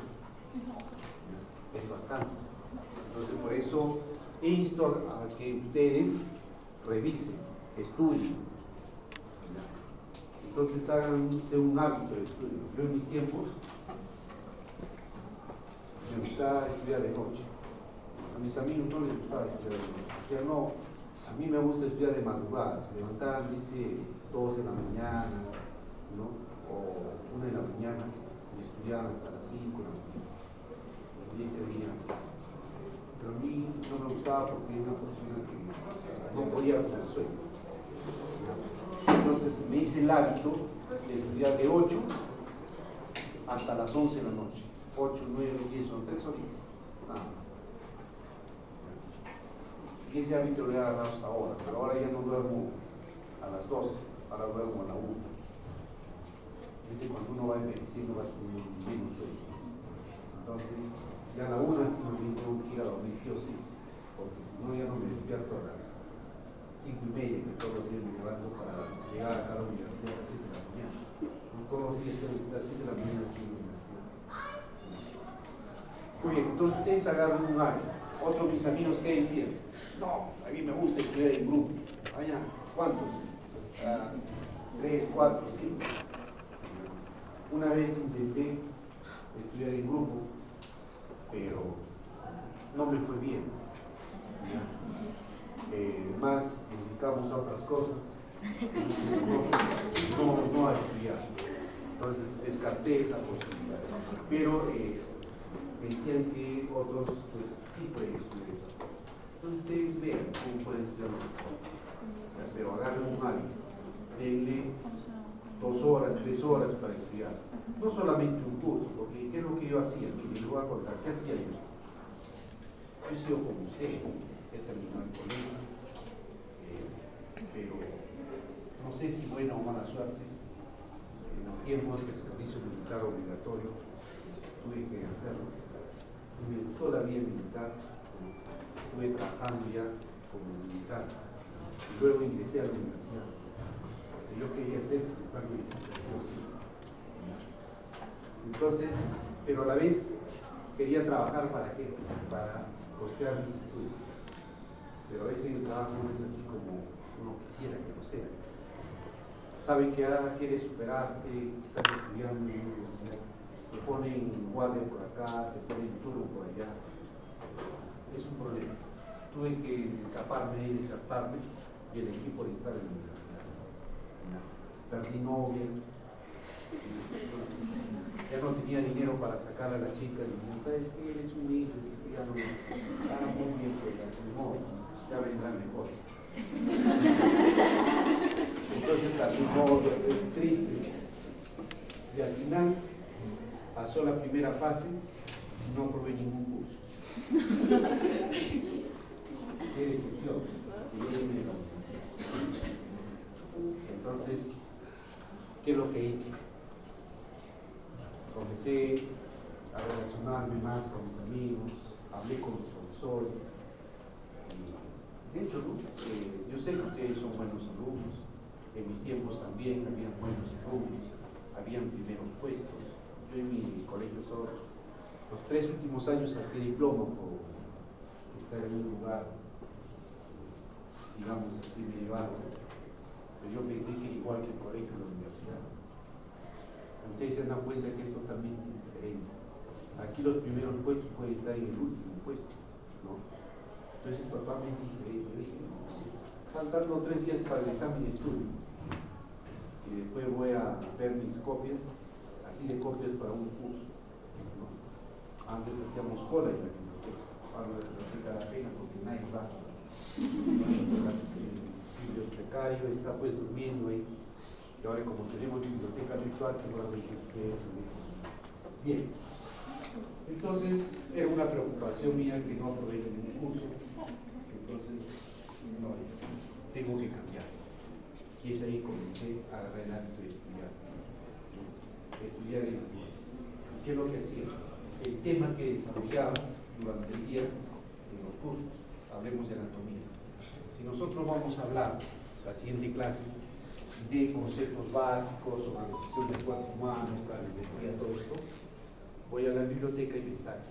Es bastante. Entonces, por eso insto a que ustedes revisen, estudien. Entonces háganse un hábito de estudio. Yo en mis tiempos me gustaba estudiar de noche. A mis amigos no les gustaba estudiar de noche. Decían, no, a mí me gusta estudiar de madrugada. Se levantaban, dice, 2 de la mañana, ¿no? O 1 de la mañana, y estudiaban hasta las 5 de la mañana. Y ese día. Pero a mí no me gustaba porque era una persona que no podía con el sueño. Entonces me hice el hábito de estudiar de 8 hasta las 11 de la noche. 8, 9, 10, son 3 horitas, nada más. Y ese hábito lo he agarrado hasta ahora, pero ahora ya no duermo a las 12, ahora duermo a la 1. Dice, cuando uno va envejeciendo vas con menos sueño. Entonces, ya a la 1 sí me tengo que ir a dormir sí o sí, porque si no ya no me despierto a las 5:30, que todos los días me levanto para llegar acá a la universidad a las 7 de la mañana. No todos los días tengo que ir a las 7 de la mañana aquí en la universidad. Muy bien, entonces ustedes agarran un hábito. Otros mis amigos, ¿qué decían? No, a mí me gusta estudiar en grupo. Vaya, ¿cuántos? 3, 4, 5. Una vez intenté estudiar en grupo, pero no me fue bien. Más nos dedicamos a otras cosas, no a estudiar. Entonces descarté esa posibilidad. Pero me decían que otros pues sí pueden estudiar eso. Entonces ustedes vean cómo pueden estudiar mejor. Pero agarren un hábito, denle 2 horas, 3 horas para estudiar. No solamente un curso, porque ¿qué es lo que yo hacía? Mire, les voy a contar, ¿qué hacía yo? Yo he sido como usted, he terminado el colegio, pero no sé si buena o mala suerte. En los tiempos del servicio militar obligatorio tuve que hacerlo. Me gustó la vida militar, estuve trabajando ya como militar y luego ingresé a la universidad. Yo quería ser secretario de Educación. Entonces, pero a la vez quería trabajar ¿para qué? Para costear mis estudios. Pero a veces el trabajo no es así como uno quisiera que lo sea. Saben que quieres superarte, estás estudiando en la universidad, te ponen guardia por acá, te ponen turno por allá. Es un problema. Tuve que escaparme y desertarme y elegí por estar en la universidad. Perdí novia, ya no tenía dinero para sacar a la chica y me dijo, ¿sabes qué? Eres humilde, ya no, muy bien, pues ya vendrán mejores. Entonces perdí novia, triste. Y al final pasó la primera fase y no probé ningún curso. Qué decepción. Entonces, ¿qué es lo que hice? Comencé a relacionarme más con mis amigos, hablé con los profesores. Y de hecho, ¿no? Yo sé que ustedes son buenos alumnos, en mis tiempos también habían buenos alumnos, habían primeros puestos. Yo en mi colegio solo, los 3 últimos años saqué diploma por estar en un lugar, digamos así, medieval. Pero yo pensé que igual que el colegio o la universidad. Ustedes se dan cuenta que esto también es diferente. Aquí los primeros puestos pueden estar en el último puesto, ¿no? Entonces es totalmente diferente. Yo dije, no, faltando 3 días para el examen de estudio. Y después voy a ver mis copias, así de copias para un curso, ¿no? Antes hacíamos cola en la biblioteca. Ahora la biblioteca da pena porque nadie va. El bibliotecario está pues durmiendo ahí. Y ahora como tenemos biblioteca virtual, seguramente ustedes lo dicen. Bien. Entonces, era una preocupación mía que no aproveche ningún curso. Entonces, no, tengo que cambiar. Y es ahí que comencé a agarrar el hábito de estudiar. Estudiar en inglés. ¿Qué es lo que hacía? El tema que desarrollaba durante el día en los cursos, hablemos de anatomía. Si nosotros vamos a hablar la siguiente clase de conceptos básicos sobre la decisión del cuerpo humano, planimetría, todo esto, voy a la biblioteca y me saco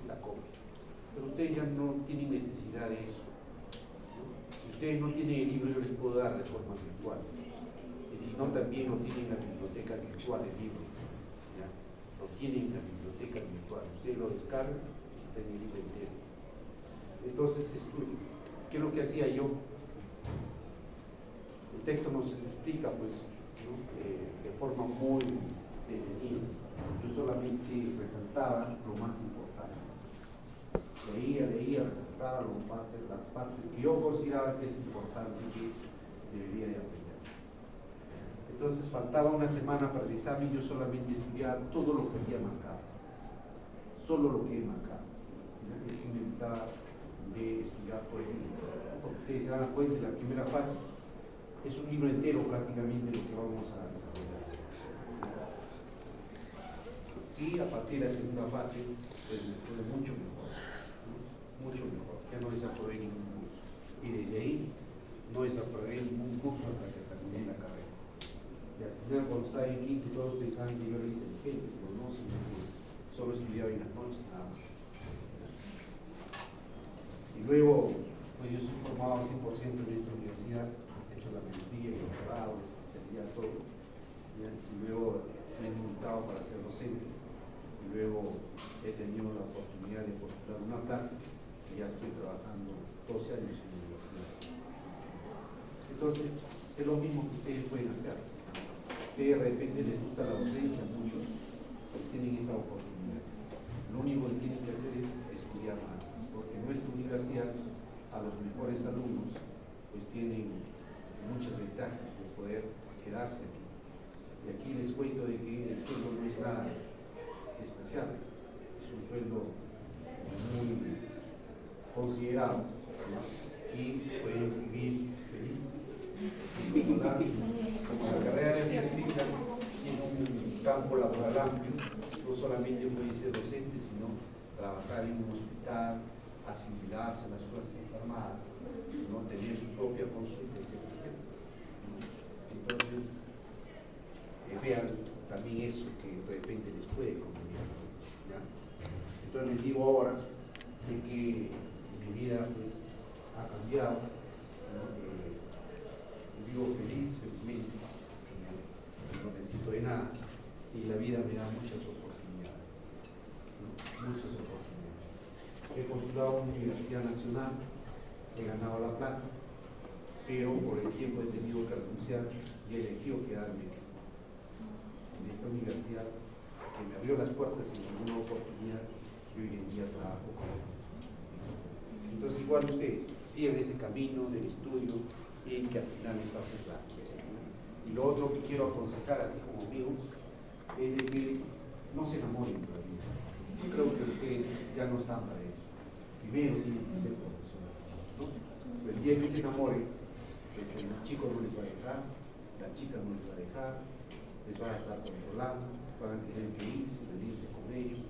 la copia. pero ustedes ya no tienen necesidad de eso, ¿no? Si ustedes no tienen el libro, yo les puedo dar de forma virtual. Y si no, también lo tienen en la biblioteca virtual, el libro, ¿ya? Lo tienen en la biblioteca virtual. Ustedes lo descargan y está en el libro entero. Entonces, ¿qué es lo que hacía yo? El texto nos explica, pues, ¿no? De forma muy detenida. Yo solamente resaltaba lo más importante. Leía, resaltaba las partes que yo consideraba que es importante, que debería de aprender. Entonces faltaba una semana para el examen y yo solamente estudiaba todo lo que había marcado. Solo lo que he marcado. ¿Ya? Y así me evitaba de estudiar por el libro. Porque ustedes se dan cuenta, en la primera fase es un libro entero prácticamente lo que vamos a desarrollar. Y a partir de la segunda fase, pues me fue mucho mejor, ¿no? Mucho mejor. Ya no desaprobé ningún curso. Y desde ahí no desaprobé ningún curso hasta que terminé la carrera. Y al final, cuando estaba en quinto, todos pensaban que yo era inteligente, pero no, sino que solo estudiaba en las noches, nada más. Y luego, pues yo soy formado 100% en esta universidad, he hecho la maestría, el doctorado, la especialidad, todo. ¿Ya? Y luego me he invitado para ser docente. Y luego he tenido la oportunidad de postular una plaza y ya estoy trabajando 12 años en la universidad. Entonces, es lo mismo que ustedes pueden hacer. Que de repente les gusta la docencia, muchos pues tienen esa oportunidad. Lo único que tienen que hacer es estudiar más, porque nuestra universidad, a los mejores alumnos, pues tienen muchas ventajas de poder quedarse aquí. Y aquí les cuento de que el sueldo no es nada especial, es un sueldo muy considerado, ¿no? Y pueden vivir felices. Como la carrera de obstetricia tiene un campo laboral amplio, no solamente puede ser docente, sino trabajar en un hospital, asimilarse a las Fuerzas Armadas, ¿no? Tener su propia consulta, etc. Entonces, vean también eso que de repente les puede convenir, ¿ya? Entonces les digo ahora de que mi vida pues ha cambiado, ¿no? Vivo felizmente, no necesito de nada y la vida me da muchas oportunidades, ¿no? Muchas oportunidades. He postulado a una universidad nacional, he ganado la plaza, pero por el tiempo he tenido que renunciar y he elegido quedarme aquí, en esta universidad que me abrió las puertas sin ninguna oportunidad y hoy en día trabajo con él. Entonces igual ustedes siguen ese camino del estudio y que al final les va a ser claro. Y lo otro que quiero aconsejar, así como amigo, es de que no se enamoren todavía. Yo creo que ustedes ya no están para eso. Primero tienen que ser profesores, ¿no? Pero el día que se enamoren, pues el chico no les va a dejar, la chica no les va a dejar, les va a estar controlando, van a tener que irse, venirse con ellos,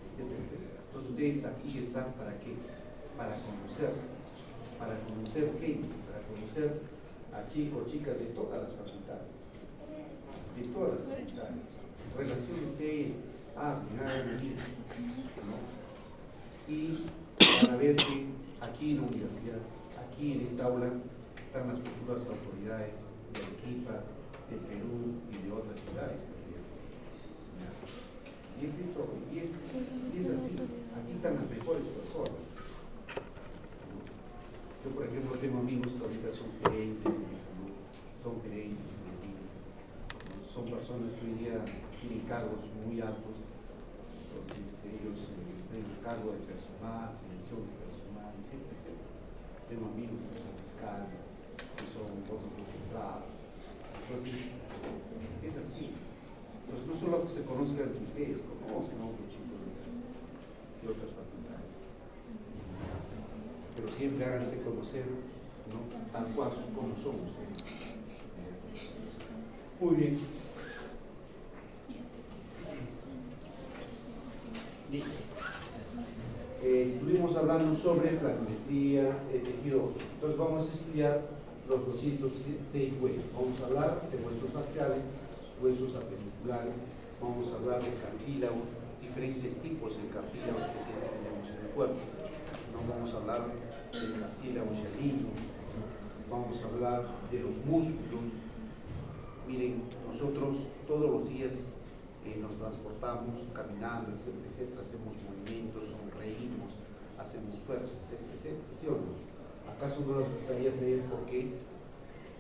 etcétera, etcétera. Entonces ustedes aquí están ¿para qué? Para conocerse, para conocer gente, para conocer a chicos, chicas de todas las facultades, relaciónense, hagan amigos, ¿no? Y para ver que aquí en la universidad, aquí en esta aula, están las futuras autoridades de Arequipa, de Perú y de otras ciudades también. ¿Ya? Y es eso, y es así, aquí están las mejores personas. Yo, por ejemplo, tengo amigos que ahorita son gerentes en salud, son gerentes en el INSS, son personas que hoy día tienen cargos muy altos, entonces ellos tienen cargo de personal, selección de personal, etcétera, etcétera. Tengo amigos que son fiscales, que son otros magistrados, entonces es así. Entonces no solo que se conozcan entre ustedes, conocen a otros chicos de otras facultades. Pero siempre háganse conocer, ¿no? Tal cual como son ustedes. Muy bien. Listo. Estuvimos hablando sobre planimetría de tejido óseo. Entonces vamos a estudiar los 206 huesos. Vamos a hablar de huesos axiales, huesos apendiculares, vamos a hablar de cartílagos, diferentes tipos de cartílagos que tenemos en el cuerpo. ¿no? Vamos a hablar de la tibia Oshalino, vamos a hablar de los músculos. Miren, nosotros todos los días nos transportamos caminando, etcétera, etcétera, hacemos movimientos, sonreímos, hacemos fuerzas, etcétera, etcétera, ¿sí o no? ¿Acaso no les gustaría saber por qué?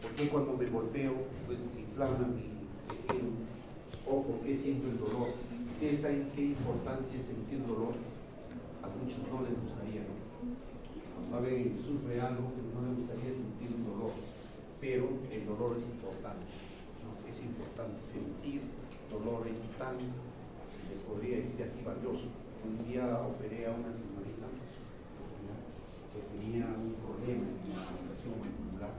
¿Por qué cuando me golpeo pues se inflama el o por qué siento el dolor? ¿Ustedes saben qué importancia es sentir dolor? A muchos no les gustaría, ¿no? A ver, sufre algo que no les gustaría sentir un dolor, pero el dolor es importante, ¿no? Es importante sentir dolor, es tan, les podría decir así, valioso. Un día operé a una señorita, ¿no?, que tenía un problema en la articulación mandibular.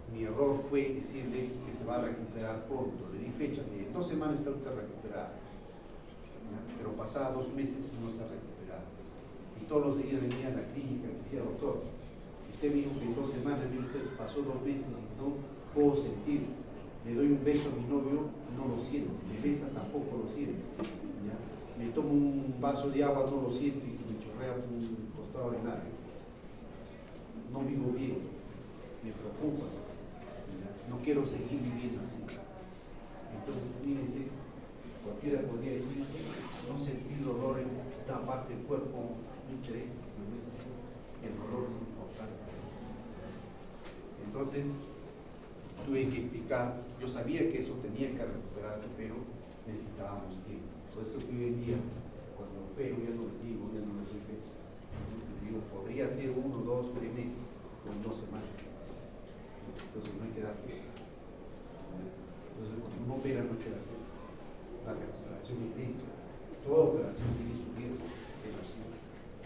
Mi error fue decirle que se va a recuperar pronto. Le di fecha, en 2 semanas está usted recuperada, ¿no? Pero pasadas 2 meses no está recuperada. Y todos los días venía a la clínica y me decía, doctor, usted me dijo que en 2 semanas, mire usted, pasó 2 meses y no puedo sentir. Le doy un beso a mi novio, no lo siento. Me besa, tampoco lo siento, ¿ya? Me tomo un vaso de agua, no lo siento y se me chorrea un costado renal. No vivo bien, me preocupa, ¿ya? No quiero seguir viviendo así. Entonces, mírense, cualquiera podría decir que no sentir dolor en una parte del cuerpo no interesa, no es así. El dolor es importante. Entonces, tuve que explicar, yo sabía que eso tenía que recuperarse, pero necesitábamos tiempo. Por eso que hoy en día, cuando opero, ya no les digo fechas. Les digo, podría ser 1, 2, 3 meses, o 2 semanas. Entonces no hay que dar fechas. Entonces cuando uno opera no hay que dar fechas. La recuperación es lenta. Toda operación tiene su riesgo, pero sí.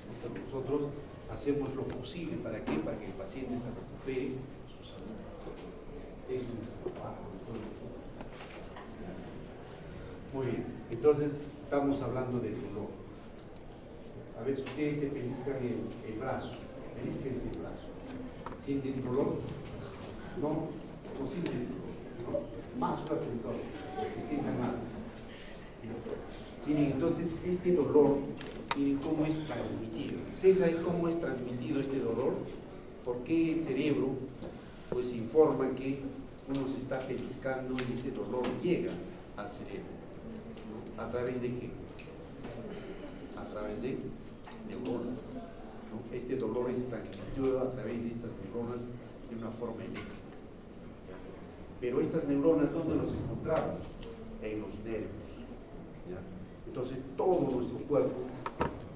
Entonces nosotros hacemos lo posible, ¿para qué? Para que el paciente se recupere su salud. Es un trabajo de todos nosotros. Muy bien, entonces estamos hablando del dolor. A ver, si ustedes se pellizcan el brazo, pellizquense el brazo. ¿Sienten dolor? No, no sienten dolor, ¿no? Más fuerte entonces, que sientan nada. Miren, entonces este dolor, miren cómo es transmitido. ¿Ustedes saben cómo es transmitido este dolor? Porque el cerebro pues informa que uno se está pellizcando y ese dolor llega al cerebro. ¿No? ¿A través de qué? A través de neuronas, ¿no? Este dolor es transmitido a través de estas neuronas de una forma eléctrica. Pero estas neuronas, ¿dónde los encontramos? En los nervios, ¿ya? Entonces todo nuestro cuerpo,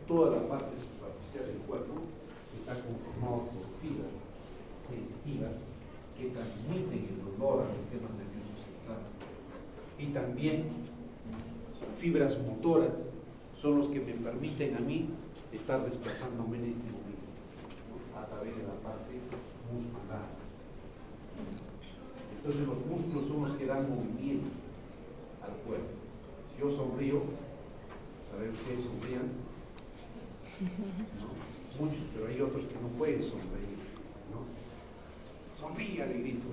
toda la parte superficial del cuerpo está conformado por fibras sensitivas que transmiten el dolor al sistema nervioso central. Y también fibras motoras son los que me permiten a mí estar desplazándome en este momento, ¿no?, a través de la parte muscular. Entonces los músculos son los que dan movimiento al cuerpo. Si yo sonrío, a ver, ustedes sonrían, ¿no? Muchos, pero hay otros que no pueden sonreír, ¿no? Sonríe, le grito,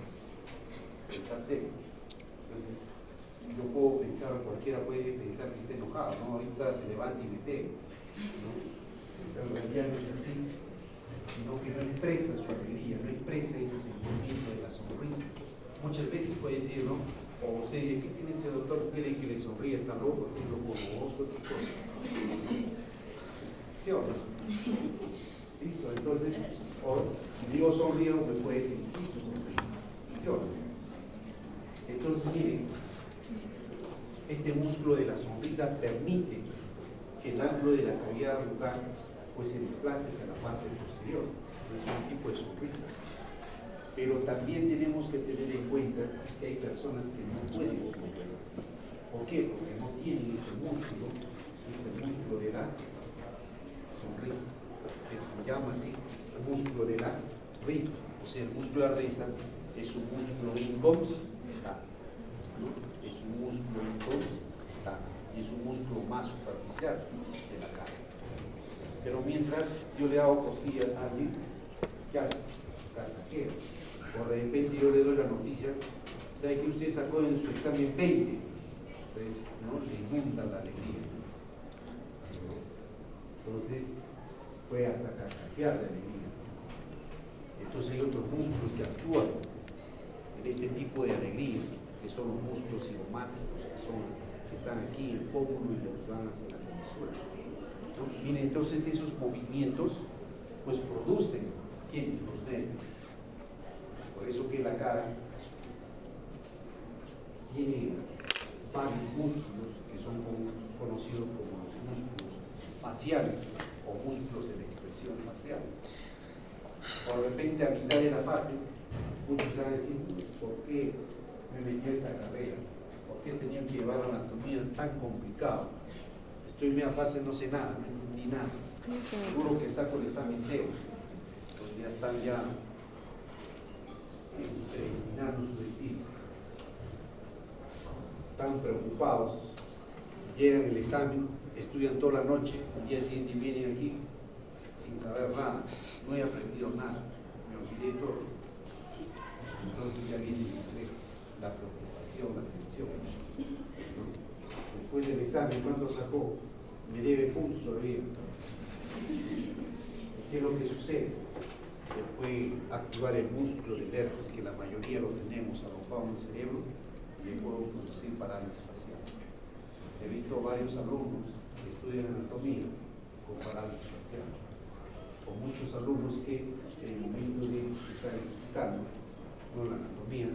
pero está serio. Entonces, yo puedo pensar, cualquiera puede pensar que está enojado, ¿no? Ahorita se levanta y me pega, ¿no? Pero en realidad no es así, sino que no expresa su alegría, no expresa ese sentimiento de la sonrisa. Muchas veces puede decir, ¿no? O usted dice, ¿qué tiene este doctor? ¿Quiere que le sonríe? ¿Está loco? ¿Está loco? ¿Sí o no? ¿Listo? Entonces, o si digo sonrío, me puede sentir su sonrisa. ¿Sí o no? Entonces, miren, este músculo de la sonrisa permite que el ángulo de la cavidad bucal pues se desplace hacia la parte posterior. Es un tipo de sonrisa. Pero también tenemos que tener en cuenta que hay personas que no pueden sonreír. ¿Por qué? Porque no tienen ese músculo de la sonrisa, que se llama así, el músculo de la risa. O sea, el músculo de la risa es un músculo inconstante, ¿no? Es un músculo inconstante y es un músculo más superficial de la cara. Pero mientras yo le hago costillas a alguien, ¿qué hace? Carcajea. O de repente yo le doy la noticia, ¿sabe que usted sacó en su examen 20? Entonces, ¿no?, le inunda la alegría. Entonces, puede hasta carcajear de alegría. Entonces hay otros músculos que actúan en este tipo de alegría, que son los músculos cigomáticos, que están aquí en el pómulo y los van hacia la comisura. ¿No? Miren, entonces esos movimientos pues producen los nervios. Por eso que la cara tiene varios músculos que son conocidos como los músculos faciales o músculos de la expresión facial. Por repente, a mitad de la fase, muchos van a decir, ¿por qué me metí a esta carrera? ¿Por qué he tenido que llevar anatomía tan complicado? Estoy en media fase, no sé nada, no entendí nada. Seguro que saco el examen cero, pues ya están predestinando su destino. Están preocupados, llegan el examen, estudian toda la noche, el día siguiente vienen aquí sin saber nada, no he aprendido nada, me olvidé todo. Entonces ya viene el estrés, la preocupación, la tensión, ¿no? Después del examen, ¿cuánto sacó? Me debe puntos todavía. ¿Qué es lo que sucede? Que puede activar el músculo del herpes, que la mayoría lo tenemos arropado en el cerebro, y le puedo producir parálisis facial. He visto varios alumnos que estudian anatomía con parálisis facial, o muchos alumnos que en el momento de estar explicando la anatomía,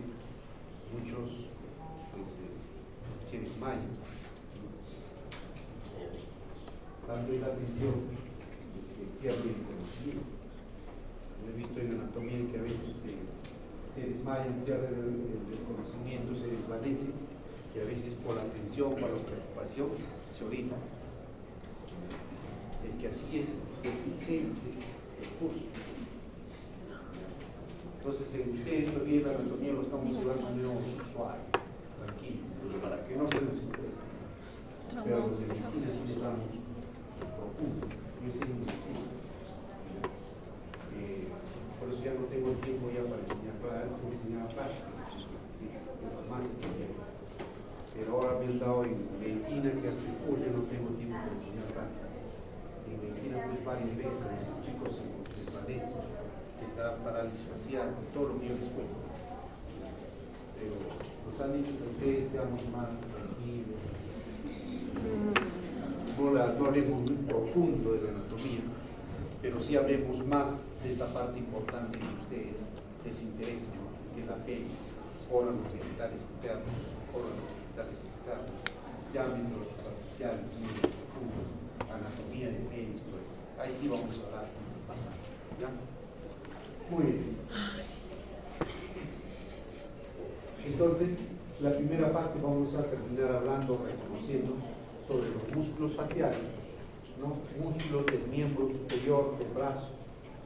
muchos pues, se desmayan. Tanto es la atención que pierden el conocimiento. Lo he visto en anatomía que a veces se desmayan, pierden el desconocimiento, se desvanecen, que a veces por la tensión, por la preocupación, se orinan. Es que así es exigente el curso. Entonces, en ustedes todavía la anatomía lo estamos llevando medio suave, tranquilo, para que no se nos estrese. Pero a los de medicina sí les damos profundo. Yo soy medicina. Por eso ya no tengo el tiempo ya para enseñar prácticas, de farmacia también. Pero ahora me han dado en medicina, que hasta el ya no tengo tiempo para enseñar prácticas. En medicina pues varias veces los chicos se desvanecen, les da parálisis facial, todo lo que yo les cuento. Pero nos han dicho que ustedes seamos más tranquilos, no hablemos muy profundo de la anatomía, pero sí hablemos más de esta parte importante que a ustedes les interesa, ¿no? Que es la pelvis, órganos genitales internos, órganos genitales externos, diámetros superficiales, medios profundos, anatomía de pelvis, todo eso. Ahí sí vamos a hablar bastante, ¿ya? Muy bien. Entonces, la primera fase vamos a terminar hablando, reconociendo sobre los músculos faciales, ¿no? Músculos del miembro superior del brazo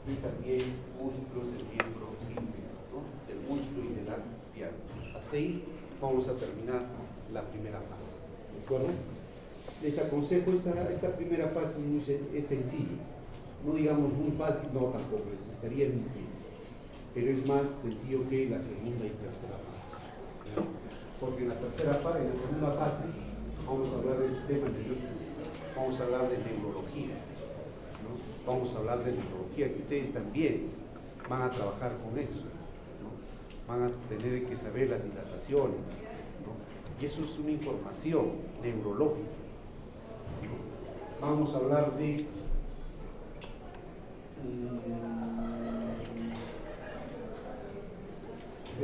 y también músculos del miembro inferior, ¿no? Del músculo y de la pierna. Hasta ahí vamos a terminar la primera fase, ¿de acuerdo? Les aconsejo esta primera fase es sencilla, no digamos muy fácil, no tampoco, les estaría mintiendo, pero es más sencillo que la segunda y tercera fase, ¿no? Porque en la segunda fase vamos a hablar del sistema nervioso, vamos a hablar de neurología, ¿no? Vamos a hablar de neurología, que ustedes también van a trabajar con eso, ¿no? Van a tener que saber las dilataciones, ¿no? Y eso es una información neurológica, ¿no? Vamos a hablar de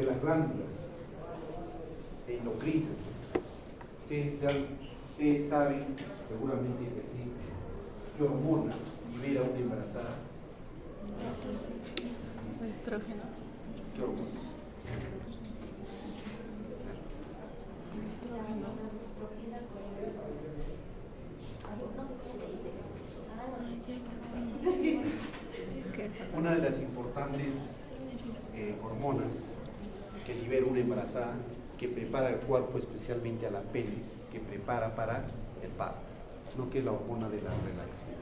las glándulas endocrinas. Ustedes saben, seguramente que sí, qué hormonas libera una embarazada. Estrógeno. ¿Qué hormonas? Una de las importantes hormonas que libera una embarazada, que prepara el cuerpo, especialmente a la pelvis, que prepara para el parto, ¿no? Que es la hormona de la relaxina.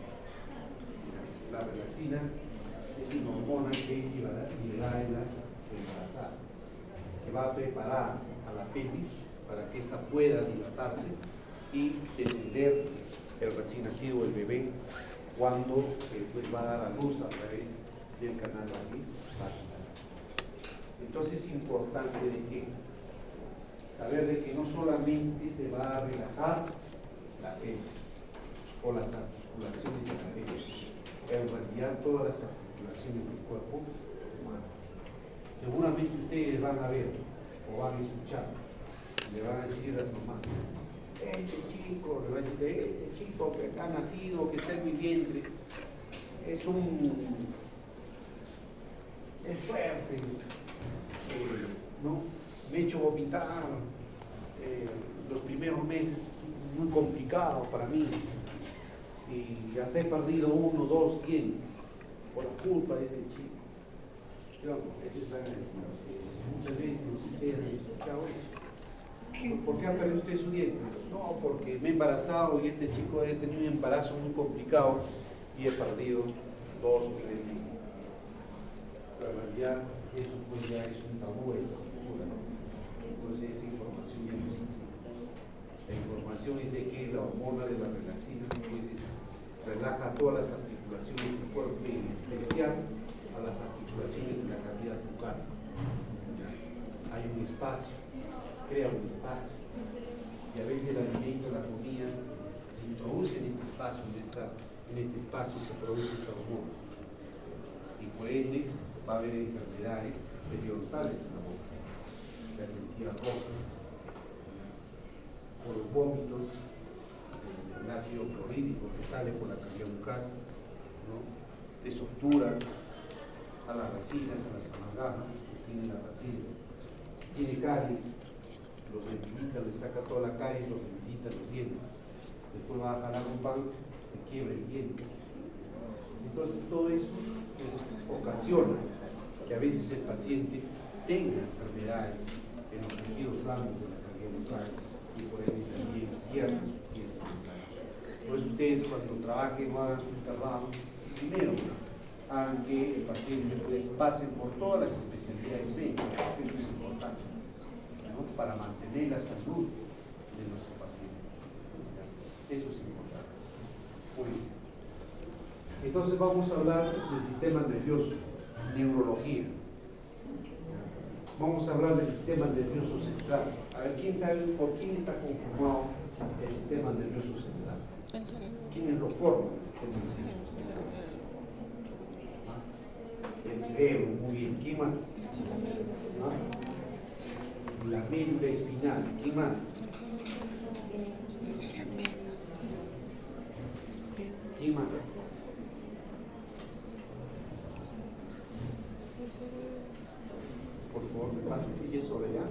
La relaxina es una hormona que es liberada en las embarazadas, que va a preparar a la pelvis para que ésta pueda dilatarse y descender el recién nacido, el bebé, cuando pues va a dar a luz a través del canal vaginal. Entonces es importante de que saber de que no solamente se va a relajar la pelvis o las articulaciones de la pelvis, en realidad todas las articulaciones del cuerpo humano. Seguramente ustedes van a ver o van a escuchar, le van a decir a las mamás, este chico, le va a decir, este chico que ha nacido, que está en mi vientre, es fuerte, ¿no? Me he hecho vomitar, los primeros meses muy complicado para mí, y hasta he perdido 1 o 2 dientes por la culpa de este chico. Pero ustedes van a decir, muchas veces ustedes han escuchado eso. ¿Por qué ha perdido usted su diente? No, porque me he embarazado y este chico ha tenido un embarazo muy complicado y he perdido 2 o 3 dientes. Pero en realidad eso pues ya es un tabú de esta cultura, ¿no? Entonces esa información ya no existe. La información es de que la hormona de la relaxina pues relaja todas las articulaciones del cuerpo y en especial a las articulaciones de la cavidad bucal. Hay un espacio, crea un espacio y a veces el alimento, la comida se introduce en este espacio, en este espacio que produce esta hormona y por ende va a haber enfermedades periodontales en la boca, las encías rojas, por los vómitos, el ácido clorhídrico que sale por la cavidad bucal, ¿no? Desobtura a las resinas, a las amalgamas que tiene la racina. Si tiene caries, los debilita, le saca toda la caries, los debilita los dientes. Después va a jalar un pan, se quiebra el diente. Entonces todo eso pues, ocasiona que a veces el paciente tenga enfermedades en los tejidos blandos de la cavidad bucal y por ende también pierdan sus piezas dentales. Por eso ustedes cuando trabajen o hagan su trabajo, primero hagan que el paciente pues pasen por todas las especialidades médicas, porque eso es importante, ¿no? Para mantener la salud de nuestro paciente. ¿Ya? Eso es importante. Muy bien. Entonces vamos a hablar del sistema nervioso, neurología. Vamos a hablar del sistema nervioso central. A ver, ¿quién sabe por quién está conformado el sistema nervioso central? ¿Quiénes lo forman el sistema nervioso central? El cerebro, muy bien. ¿Quién más? ¿Ah? La médula espinal. ¿Quién más? ¿Quién más? Por favor, me paso el pie sobre allá.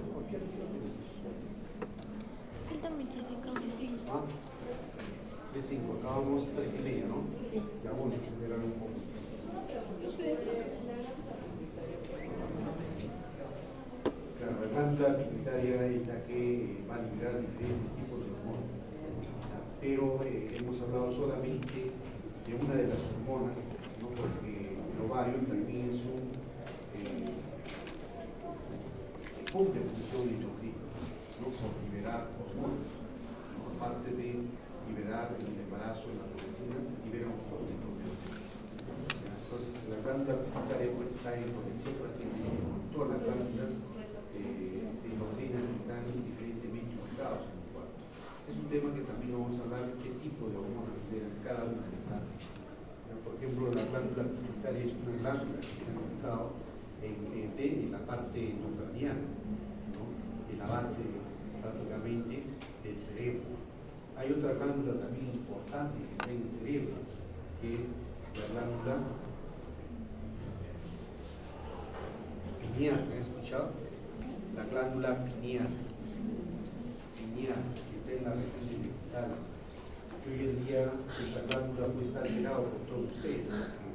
¿Ah? 3:05, acabamos 3:30, ¿no? Sí. Ya vamos a acelerar un poco. Claro, la glándula pituitaria es la que va a liberar diferentes tipos de hormonas. Pero hemos hablado solamente de una de las hormonas, ¿no? Porque el ovario también es un cumple función endocrina, ¿no? Por liberar hormonas, ¿no? Aparte de liberar el embarazo en la medicina, libera hormonas. Entonces la glándula pituitaria pues, está en conexión prácticamente con todas las glándulas endocrinas que están diferentemente ubicadas en el cuerpo. Es un tema que también vamos a hablar de qué tipo de hormonas liberan cada una de las glándulas. Por ejemplo, la glándula pituitaria es una glándula que está ubicada en la parte endocraniana, ¿no? En la base prácticamente del cerebro. Hay otra glándula también importante que está en el cerebro, que es la glándula pineal. ¿Han escuchado? La glándula pineal, que está en la región genital. Que hoy en día esta glándula puede estar alterada por todos ustedes, ¿no?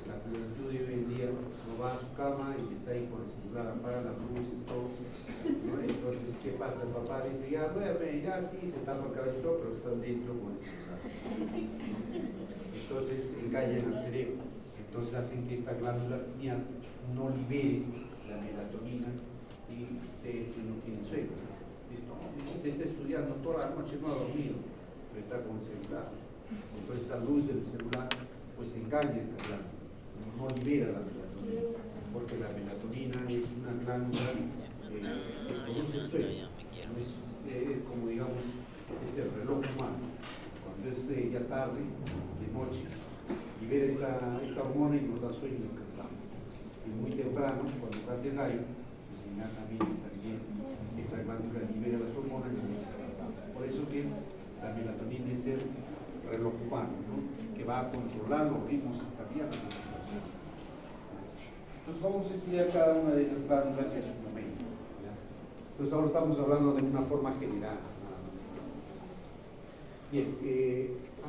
La juventud de hoy en día no va a su cama y está ahí con el celular, apaga las luces, todo, ¿no? Entonces, ¿qué pasa? El papá dice, ya duerme, ya sí, se tapa el cabello, pero están dentro con el celular. Entonces, engañan al cerebro. Entonces, hacen que esta glándula pineal no libere la melatonina y usted no tiene sueño. Listo, usted está estudiando toda la noche, no ha dormido, pero está con el celular. Entonces la luz del celular pues engaña esta glándula, no libera la melatonina, porque la melatonina es una glándula que produce el sueño. Es como digamos, es el reloj humano. Cuando es ya tarde, de noche, libera esta hormona y nos da sueño y nos cansamos. Y muy temprano, cuando canta el gallo, pues inmediatamente también esta glándula libera las hormonas y nos levantamos. Por eso que la melatonina es el reloj humano, ¿no? Que va a controlar los ritmos circadianos de las personas. Entonces vamos a estudiar cada una de las glándulas en su momento. ¿Ya? Entonces ahora estamos hablando de una forma general. Bien,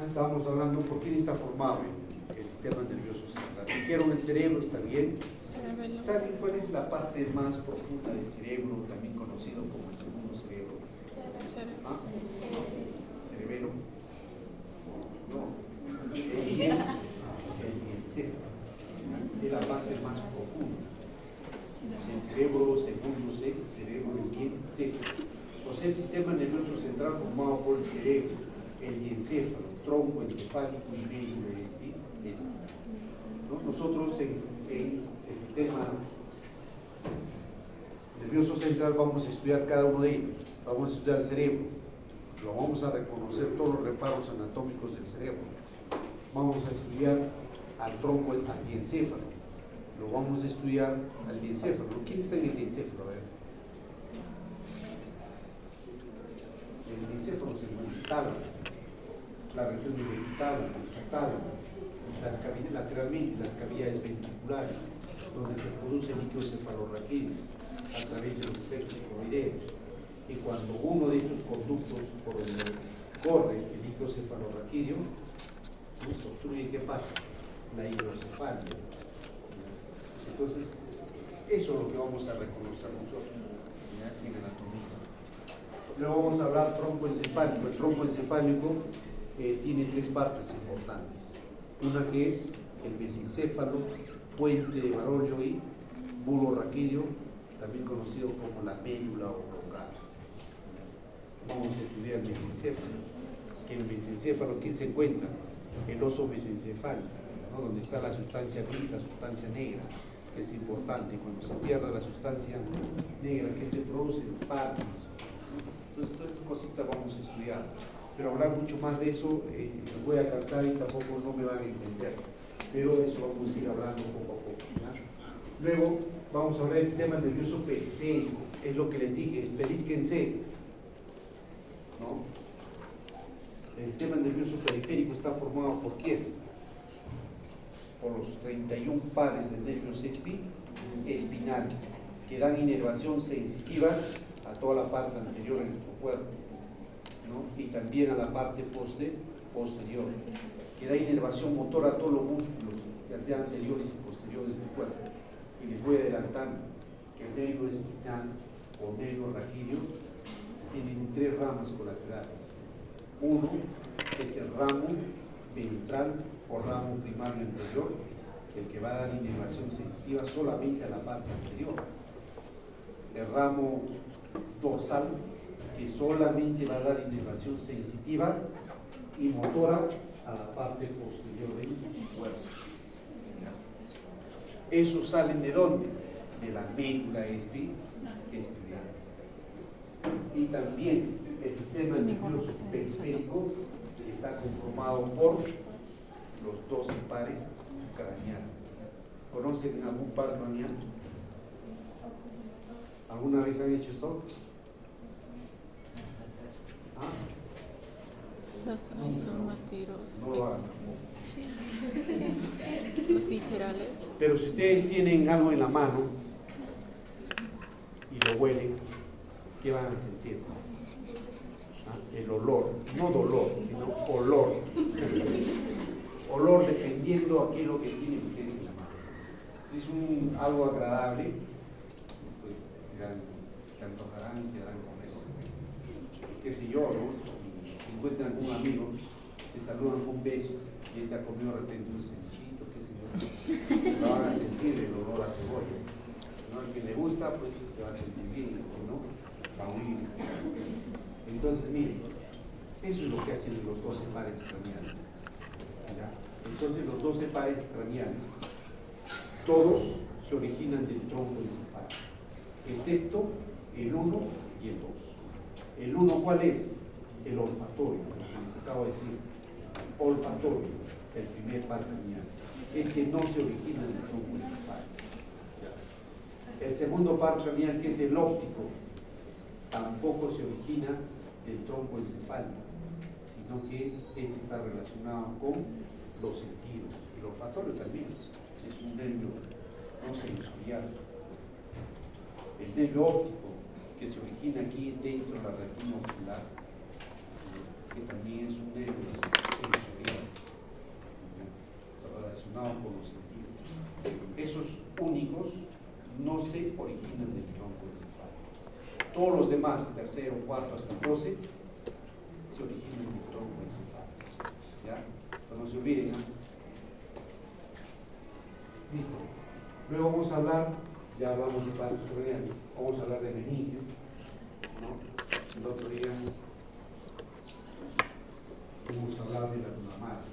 estábamos hablando por quién está formado el sistema nervioso central. Dijeron el cerebro, está bien. Cerebelo. ¿Saben cuál es la parte más profunda del cerebro, también conocido como el segundo cerebro? ¿Ah? ¿Cerebelo? No. El encéfalo. Es la parte más profunda. El cerebro, segundo cerebro, el encéfalo. O sea, el sistema nervioso central formado por el cerebro, el encéfalo, tronco encefálico y médula espinal. ¿No? Nosotros en el sistema nervioso central vamos a estudiar cada uno de ellos. Vamos a estudiar el cerebro, lo vamos a reconocer todos los reparos anatómicos del cerebro. Vamos a estudiar al tronco, al diencéfalo. Lo vamos a estudiar al diencéfalo. ¿Quién está en el diencéfalo? A ver. El diencéfalo se llama el tálamo, la región del tálamo, el tálamo, las cavidades lateralmente, las cavidades ventriculares, donde se produce líquido cefalorraquídeo a través de los efectos coroideos. Y cuando uno de estos conductos por donde corre el líquido cefalorraquídeo, se obstruye, ¿qué pasa? La hidrocefalia. Entonces, eso es lo que vamos a reconocer nosotros en anatomía. Luego vamos a hablar tronco encefálico. El tronco encefálico tiene tres partes importantes. Una que es el mesencéfalo, puente de Barolio y bulbo raquídeo, también conocido como la médula o brocal. Vamos a estudiar el mesencéfalo. En el mesencéfalo, ¿qué se encuentra? El oso mesencefálico, ¿no? Donde está la sustancia gris, la sustancia negra, que es importante. Cuando se pierde la sustancia negra, ¿qué se produce? Parkinson. Entonces, todas estas cositas vamos a estudiar. Pero hablar mucho más de eso, me voy a cansar y tampoco no me van a entender. Pero eso vamos a ir hablando poco a poco. ¿Ya? Luego vamos a hablar del sistema nervioso periférico. Es lo que les dije, espelízquense, ¿no? El sistema nervioso periférico está formado ¿por quién? Por los 31 pares de nervios espinales que dan inervación sensitiva a toda la parte anterior de nuestro cuerpo, ¿no? Y también a la parte posterior, que da inervación motora a todos los músculos, ya sean anteriores y posteriores del cuerpo. Y les voy adelantando que el nervio espinal o nervio raquídeo tiene tres ramas colaterales. Uno es el ramo ventral o ramo primario anterior, el que va a dar inervación sensitiva solamente a la parte anterior. El ramo dorsal, que solamente va a dar inervación sensitiva y motora a la parte posterior del cuerpo. ¿Esos salen de dónde? De la médula espinal. Y también el sistema nervioso periférico está conformado por los 12 pares craneales. ¿Conocen algún par craneal? ¿Alguna vez han hecho esto? ¿Ah? Los isomatiros. No lo hagan. Los viscerales. Pero si ustedes tienen algo en la mano y lo huelen, ¿qué van a sentir? ¿Ah? El olor, no dolor, sino olor. Olor dependiendo a qué es lo que tienen ustedes en la mano. Si es algo agradable, pues dirán, se antojarán y quedarán con él. Qué sé yo, ¿no? Si encuentran algún amigo, se saludan con un beso y él te ha comido de repente un cevichito, qué sé yo, lo van a sentir el olor a cebolla, ¿no? Al que le gusta, pues se va a sentir bien, ¿no? Va a huir. Entonces, miren, eso es lo que hacen los 12 pares craneales. ¿Ya? Entonces los 12 pares craneales, todos se originan del tronco encefálico, excepto el 1 y el 2. ¿El 1 cuál es? El olfatorio, lo que les acabo de decir. Olfatorio, el primer par craneal. Este no se origina del tronco encefálico. ¿Ya? El segundo par craneal, que es el óptico, tampoco se origina del tronco encefálico, sino que este está relacionado con los sentidos. El olfatorio también es un nervio no sensorial. El nervio óptico, que se origina aquí dentro de la retina ocular, que también es un nervio sensorial, relacionado con los sentidos. Esos únicos no se originan del tronco encefálico. Todos los demás, tercero, cuarto, hasta 12, se originan del tronco encefálico. ¿Ya? Pero no se olviden, ¿no? Listo. Luego vamos a hablar, ya hablamos de pares craneales, vamos a hablar de meninges, ¿no? El otro día hemos hablado de la dura madre,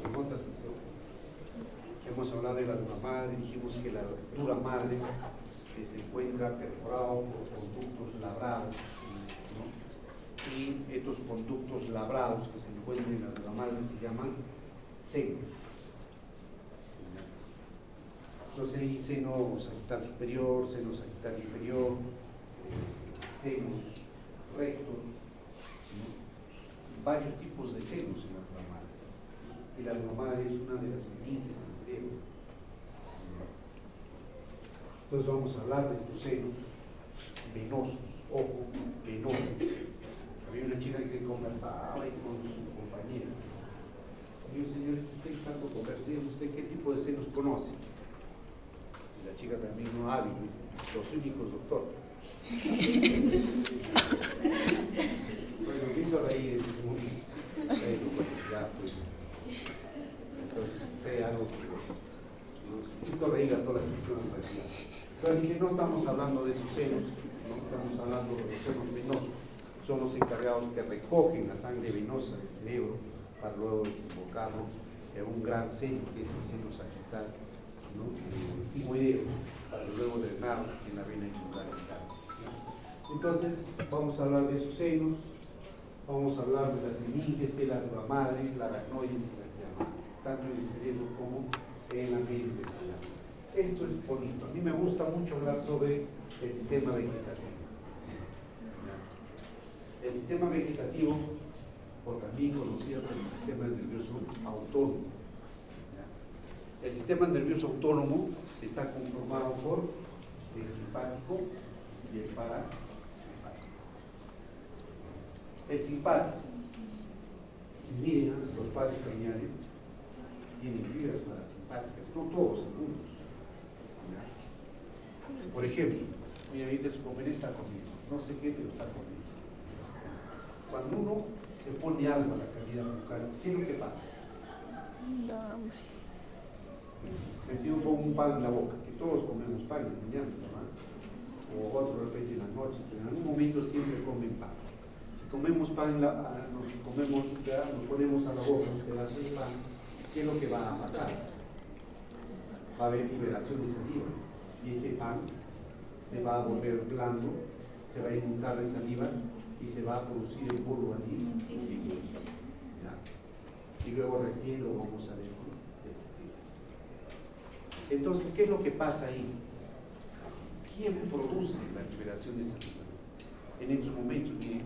¿no? En otra sección hemos hablado de la dura madre, dijimos que la dura madre se encuentra perforado por conductos labrados, ¿no? Y estos conductos labrados que se encuentran en la dura madre se llaman senos. Entonces hay seno sagital superior, seno sagital inferior, senos rectos, ¿no? Varios tipos de senos en la dura madre. Y la dura madre es una de las meninges del cerebro. Entonces vamos a hablar de estos senos venosos, ojo, venoso. Había una chica que conversaba ahí con su compañera. Digo, señor, ¿usted tanto conversa? Dígame usted, ¿qué tipo de senos conoce? Y la chica también no hábil, dice, los únicos, doctor. Bueno, me hizo reír ese momento. Bueno, ya pues. Entonces, fue algo que nos hizo reír a todas las sesiones en realidad. Pero dije, no estamos hablando de esos senos, no estamos hablando de los senos venosos. Son los encargados que recogen la sangre venosa del cerebro para luego desembocarlo en un gran seno, que es el seno sagital, ¿no? Sigmoideo, para luego drenar en la vena yugular. Entonces, vamos a hablar de esos senos, vamos a hablar de las meninges, que es la dura madre, la aracnoides y la llama, tanto en el cerebro como en la mente intestinal. Esto es bonito. A mí me gusta mucho hablar sobre el sistema vegetativo. El sistema vegetativo, o también conocido como el sistema nervioso autónomo. El sistema nervioso autónomo está conformado por el simpático y el parasimpático. El simpático, miren, los pares craneales tienen fibras parasimpáticas, no todos, algunos. Por ejemplo, mira, ahorita su compañero está comiendo, no sé qué, pero está comiendo. Cuando uno se pone algo a la cavidad bucal, ¿qué es lo que pasa? Da hambre. Me sigo con un pan en la boca, que todos comemos pan en la mañana, ¿no? O otro de repente en las noches, pero en algún momento siempre comen pan. Si comemos pan, nos ponemos a la boca un pedazo de pan, ¿qué es lo que va a pasar? Va a haber liberación de saliva, y este pan se va a volver blando, se va a inundar de saliva y se va a producir el bulbo allí, y luego recién lo vamos a ver. Entonces, ¿qué es lo que pasa ahí? ¿Quién produce la liberación de saliva? En estos momentos, miren,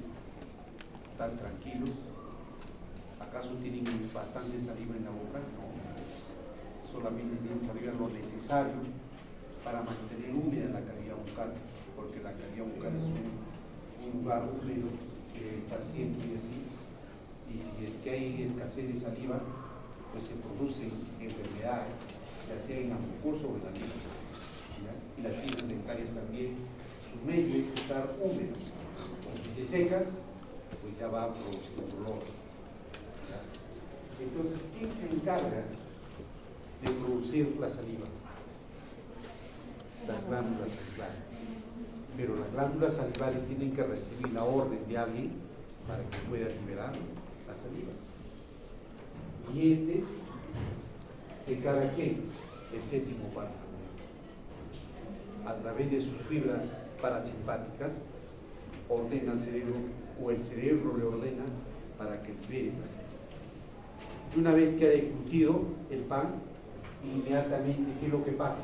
están tranquilos. ¿Acaso tienen bastante saliva en la boca? No. Solamente tienen saliva lo necesario para mantener húmeda la cavidad bucal, porque la cavidad bucal es un lugar húmedo que debe estar siempre así. Y si es que hay escasez de saliva, pues se producen enfermedades, ya sea en la mucosa o en la lengua. Y las piezas dentarias también, su medio es estar húmedo. Y si se seca, pues ya va a producir dolor. ¿Ya? Entonces, ¿quién se encarga de producir la saliva? Las glándulas salivales. Pero las glándulas salivales tienen que recibir la orden de alguien para que pueda liberar la saliva. Y este se encarga ¿quién? El séptimo párpado. A través de sus fibras parasimpáticas ordena al cerebro, o el cerebro le ordena para que libere placer. Y una vez que ha deglutido el pan, inmediatamente, ¿qué es lo que pasa?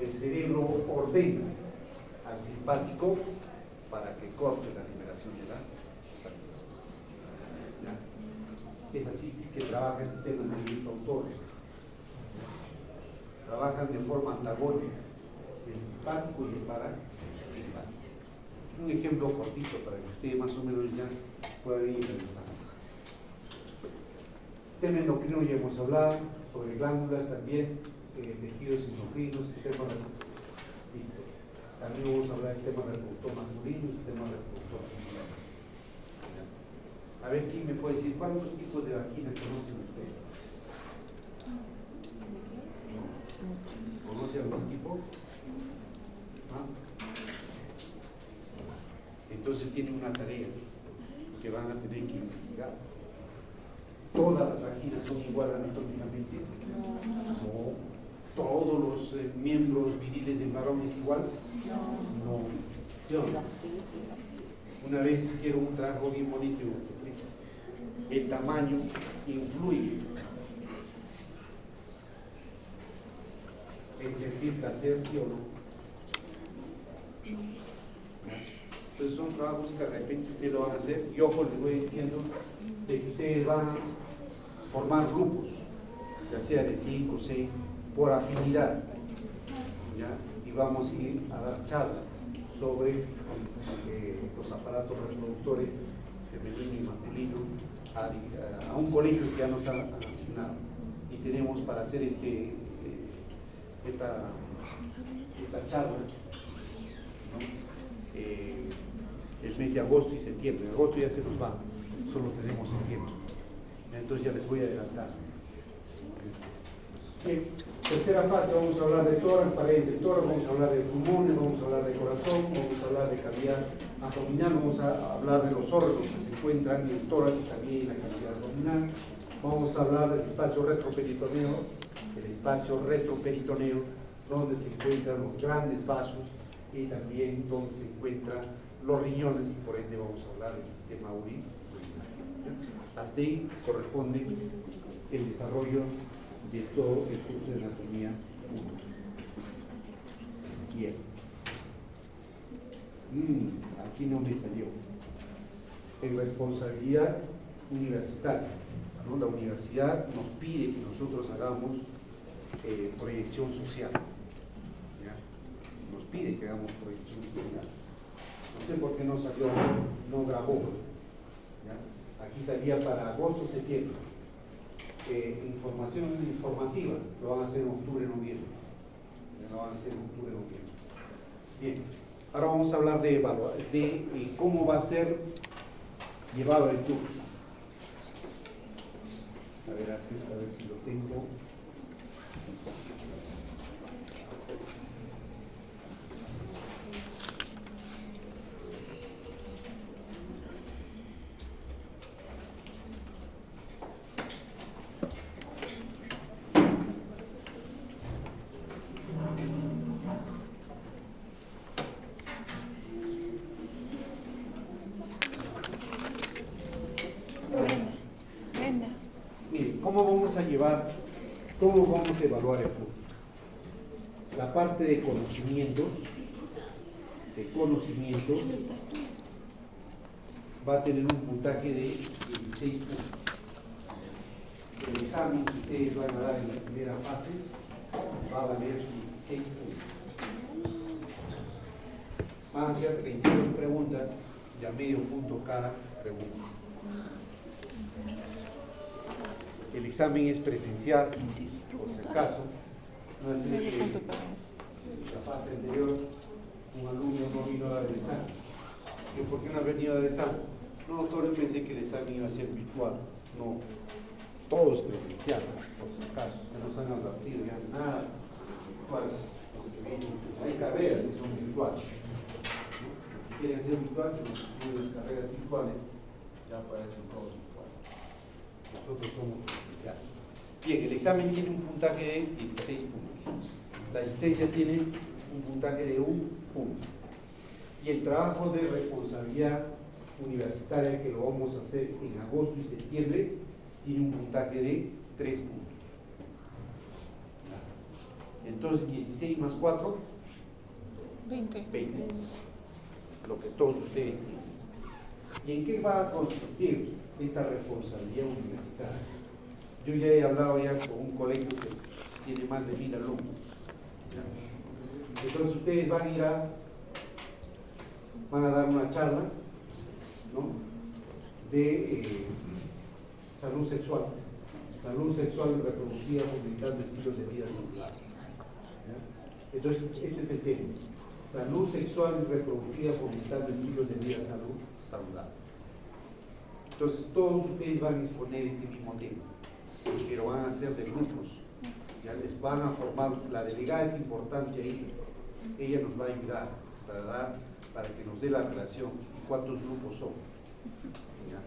El cerebro ordena al simpático para que corte la liberación de la sangre. ¿Ya? Es así que trabaja el sistema nervioso autónomo. Trabajan de forma antagónica el simpático y el parasimpático. Un ejemplo cortito para que ustedes más o menos ya puedan ir revisando. Sistema endocrino ya hemos hablado, sobre glándulas también, tejidos endocrinos, sistema reproductor. Listo. También vamos a hablar del sistema reproductor masculino y sistema reproductor femenino. A ver, ¿quién me puede decir cuántos tipos de vaginas conocen ustedes? ¿Conoce algún tipo? ¿Ah? Entonces tienen una tarea que van a tener que investigar. ¿Todas las vaginas son igual anatómicamente? No. ¿Todos los miembros viriles del varón es igual? No. ¿Sí o no? Una vez hicieron un trabajo bien bonito. El tamaño influye en sentir placer, ¿sí o no? Entonces son trabajos que de repente ustedes lo van a hacer. Y ojo, les voy diciendo de que ustedes van a formar grupos, ya sea de 5 o 6, por afinidad, ¿ya? Y vamos a ir a dar charlas sobre los aparatos reproductores femenino y masculino a un colegio que ya nos han asignado. Y tenemos para hacer esta charla, ¿no? El mes de agosto y septiembre. En agosto ya se nos va, solo tenemos septiembre. Entonces ya les voy a adelantar. Bien. Tercera fase, vamos a hablar de tórax, paredes del tórax, vamos a hablar de pulmones, vamos a hablar de corazón, vamos a hablar de cavidad abdominal, vamos a hablar de los órganos que se encuentran en el tórax y también en la cavidad abdominal. Vamos a hablar del espacio retroperitoneo, donde se encuentran los grandes vasos y también donde se encuentran los riñones, y por ende vamos a hablar del sistema urinario. Hasta ahí corresponde el desarrollo de todo el curso de anatomía 1. Bien. Aquí no me salió. En responsabilidad universitaria, ¿no? La universidad nos pide que nosotros hagamos proyección social. ¿Ya? Nos pide que hagamos proyección social. No sé por qué no salió, no grabó. ¿Ya? Aquí salía para agosto, septiembre. Información informativa lo van a hacer en octubre, noviembre. Bien, ahora vamos a hablar de cómo va a ser llevado el curso. A ver, aquí, a ver si lo tengo. ¿Cómo vamos a evaluar el curso? La parte de conocimientos va a tener un puntaje de 16 puntos. El examen que ustedes van a dar en la primera fase va a valer 16 puntos. Van a ser 32 preguntas de a medio punto cada pregunta. El examen es presencial, por si acaso. No es que la fase anterior un alumno no vino a dar el examen. ¿Por qué no ha venido a dar el examen? No, doctor, yo pensé que el examen iba a ser virtual. No, todo es presencial, por si acaso. No nos han advertido ya nada virtual. Hay carreras que son virtuales. ¿No? Los que quieren ser virtuales, los que tienen las carreras virtuales, ya puede ser todo virtual. nosotros somos presenciales. Bien, el examen tiene un puntaje de 16 puntos. La asistencia tiene un puntaje de 1 punto. Y el trabajo de responsabilidad universitaria, que lo vamos a hacer en agosto y septiembre, tiene un puntaje de 3 puntos. Entonces 16 más 4, 20. 20. Lo que todos ustedes tienen. ¿Y en qué va a consistir esta responsabilidad universitaria? Yo ya he hablado ya con un colegio que tiene más de 1000 alumnos. ¿Ya? Entonces ustedes van a dar una charla, ¿no?, de salud sexual y reproductiva, fomentando estilos de vida saludables. ¿Ya? Entonces este es el tema: salud sexual y reproductiva, fomentando estilos de vida saludable. Entonces todos ustedes van a exponer este mismo tema, pero van a ser de grupos. Ya les van a formar, la delegada es importante ahí, ella nos va a ayudar para que nos dé la relación y cuántos grupos son. ¿Ya?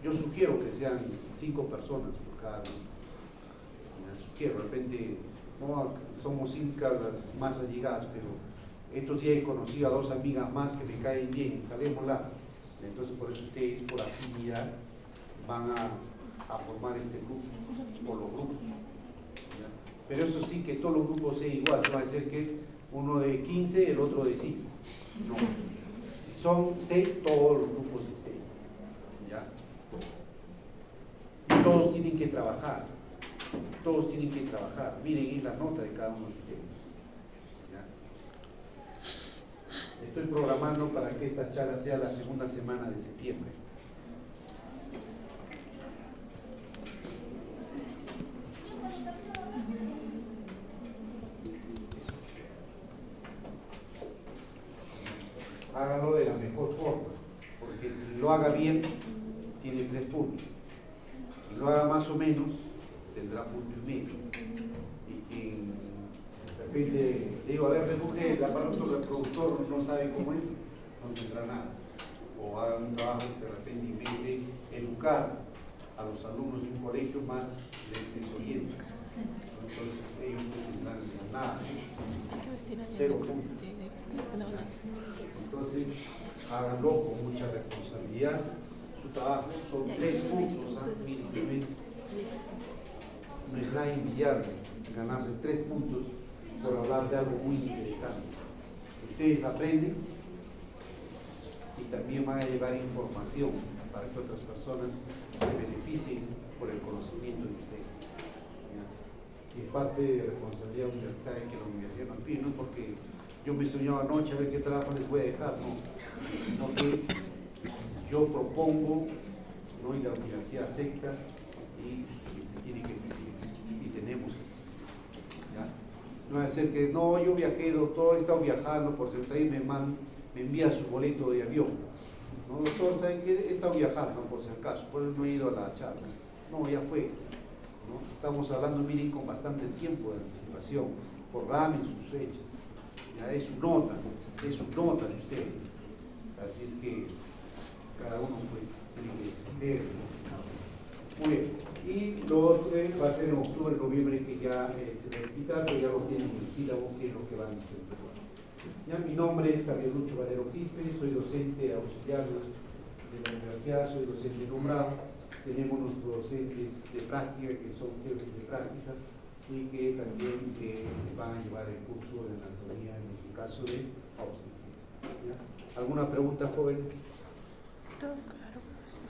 Yo sugiero que sean 5 personas por cada grupo. ¿Ya? Sugiero, de repente no somos 5 las más allegadas, pero estos días he conocido a 2 amigas más que me caen bien, jalémoslas. Entonces por eso ustedes por afinidad van a formar este grupo, por los grupos. ¿Ya? Pero eso sí, que todos los grupos sean igual, no va a ser que uno de 15, el otro de 5. No. Si son 6, todos los grupos de 6. ¿Ya? Y todos tienen que trabajar. Todos tienen que trabajar. Miren en la nota de cada uno de ustedes. ¿Ya? Estoy programando para que esta charla sea la segunda semana de septiembre. Hágalo de la mejor forma, porque quien lo haga bien tiene 3 puntos. Quien lo haga más o menos tendrá punto y medio. Y quien de repente le digo, a ver, refugio, el aparato reproductor no sabe cómo es, no tendrá nada. O haga un trabajo que de repente, en vez de educar a los alumnos de un colegio, más les desorienta. Entonces ellos no tendrán nada, 0 puntos. Entonces, háganlo con mucha responsabilidad. Su trabajo son 3 puntos. Miren, no es nada envidiable ganarse 3 puntos por hablar de algo muy interesante. Ustedes aprenden y también van a llevar información para que otras personas se beneficien por el conocimiento de ustedes. ¿Ya? Y es parte de responsabilidad universitaria que la universidad nos pide, no porque yo me soñaba anoche a ver qué trabajo les voy a dejar, no, sino que yo propongo, ¿no?, y la universidad acepta y se tiene que cumplir, y tenemos que cumplir. ¿Ya? No va a ser que, no, yo viajé, doctor, he estado viajando, por cierto, ahí me envía su boleto de avión. No, doctor, ¿saben qué? He estado viajando, por si acaso, por eso no he ido a la charla. No, ya fue. ¿No? Estamos hablando, miren, con bastante tiempo de anticipación, programen sus fechas. Ya, es su nota de ustedes. Así es que cada uno pues tiene que leer. Muy bien. Y lo otro va a ser en octubre, noviembre, que ya se va a explicar, pero ya lo tienen en el sílabo, que es lo que van a hacer. Ya, mi nombre es Javier Lucho Valero Quispe, soy docente auxiliar de la universidad, soy docente nombrado. Tenemos nuestros docentes de práctica, que son jefes de práctica, y que también van a llevar el curso de anatomía, en este caso de obstetricia. ¿Ya? ¿Alguna pregunta, jóvenes? Todo claro, profesor.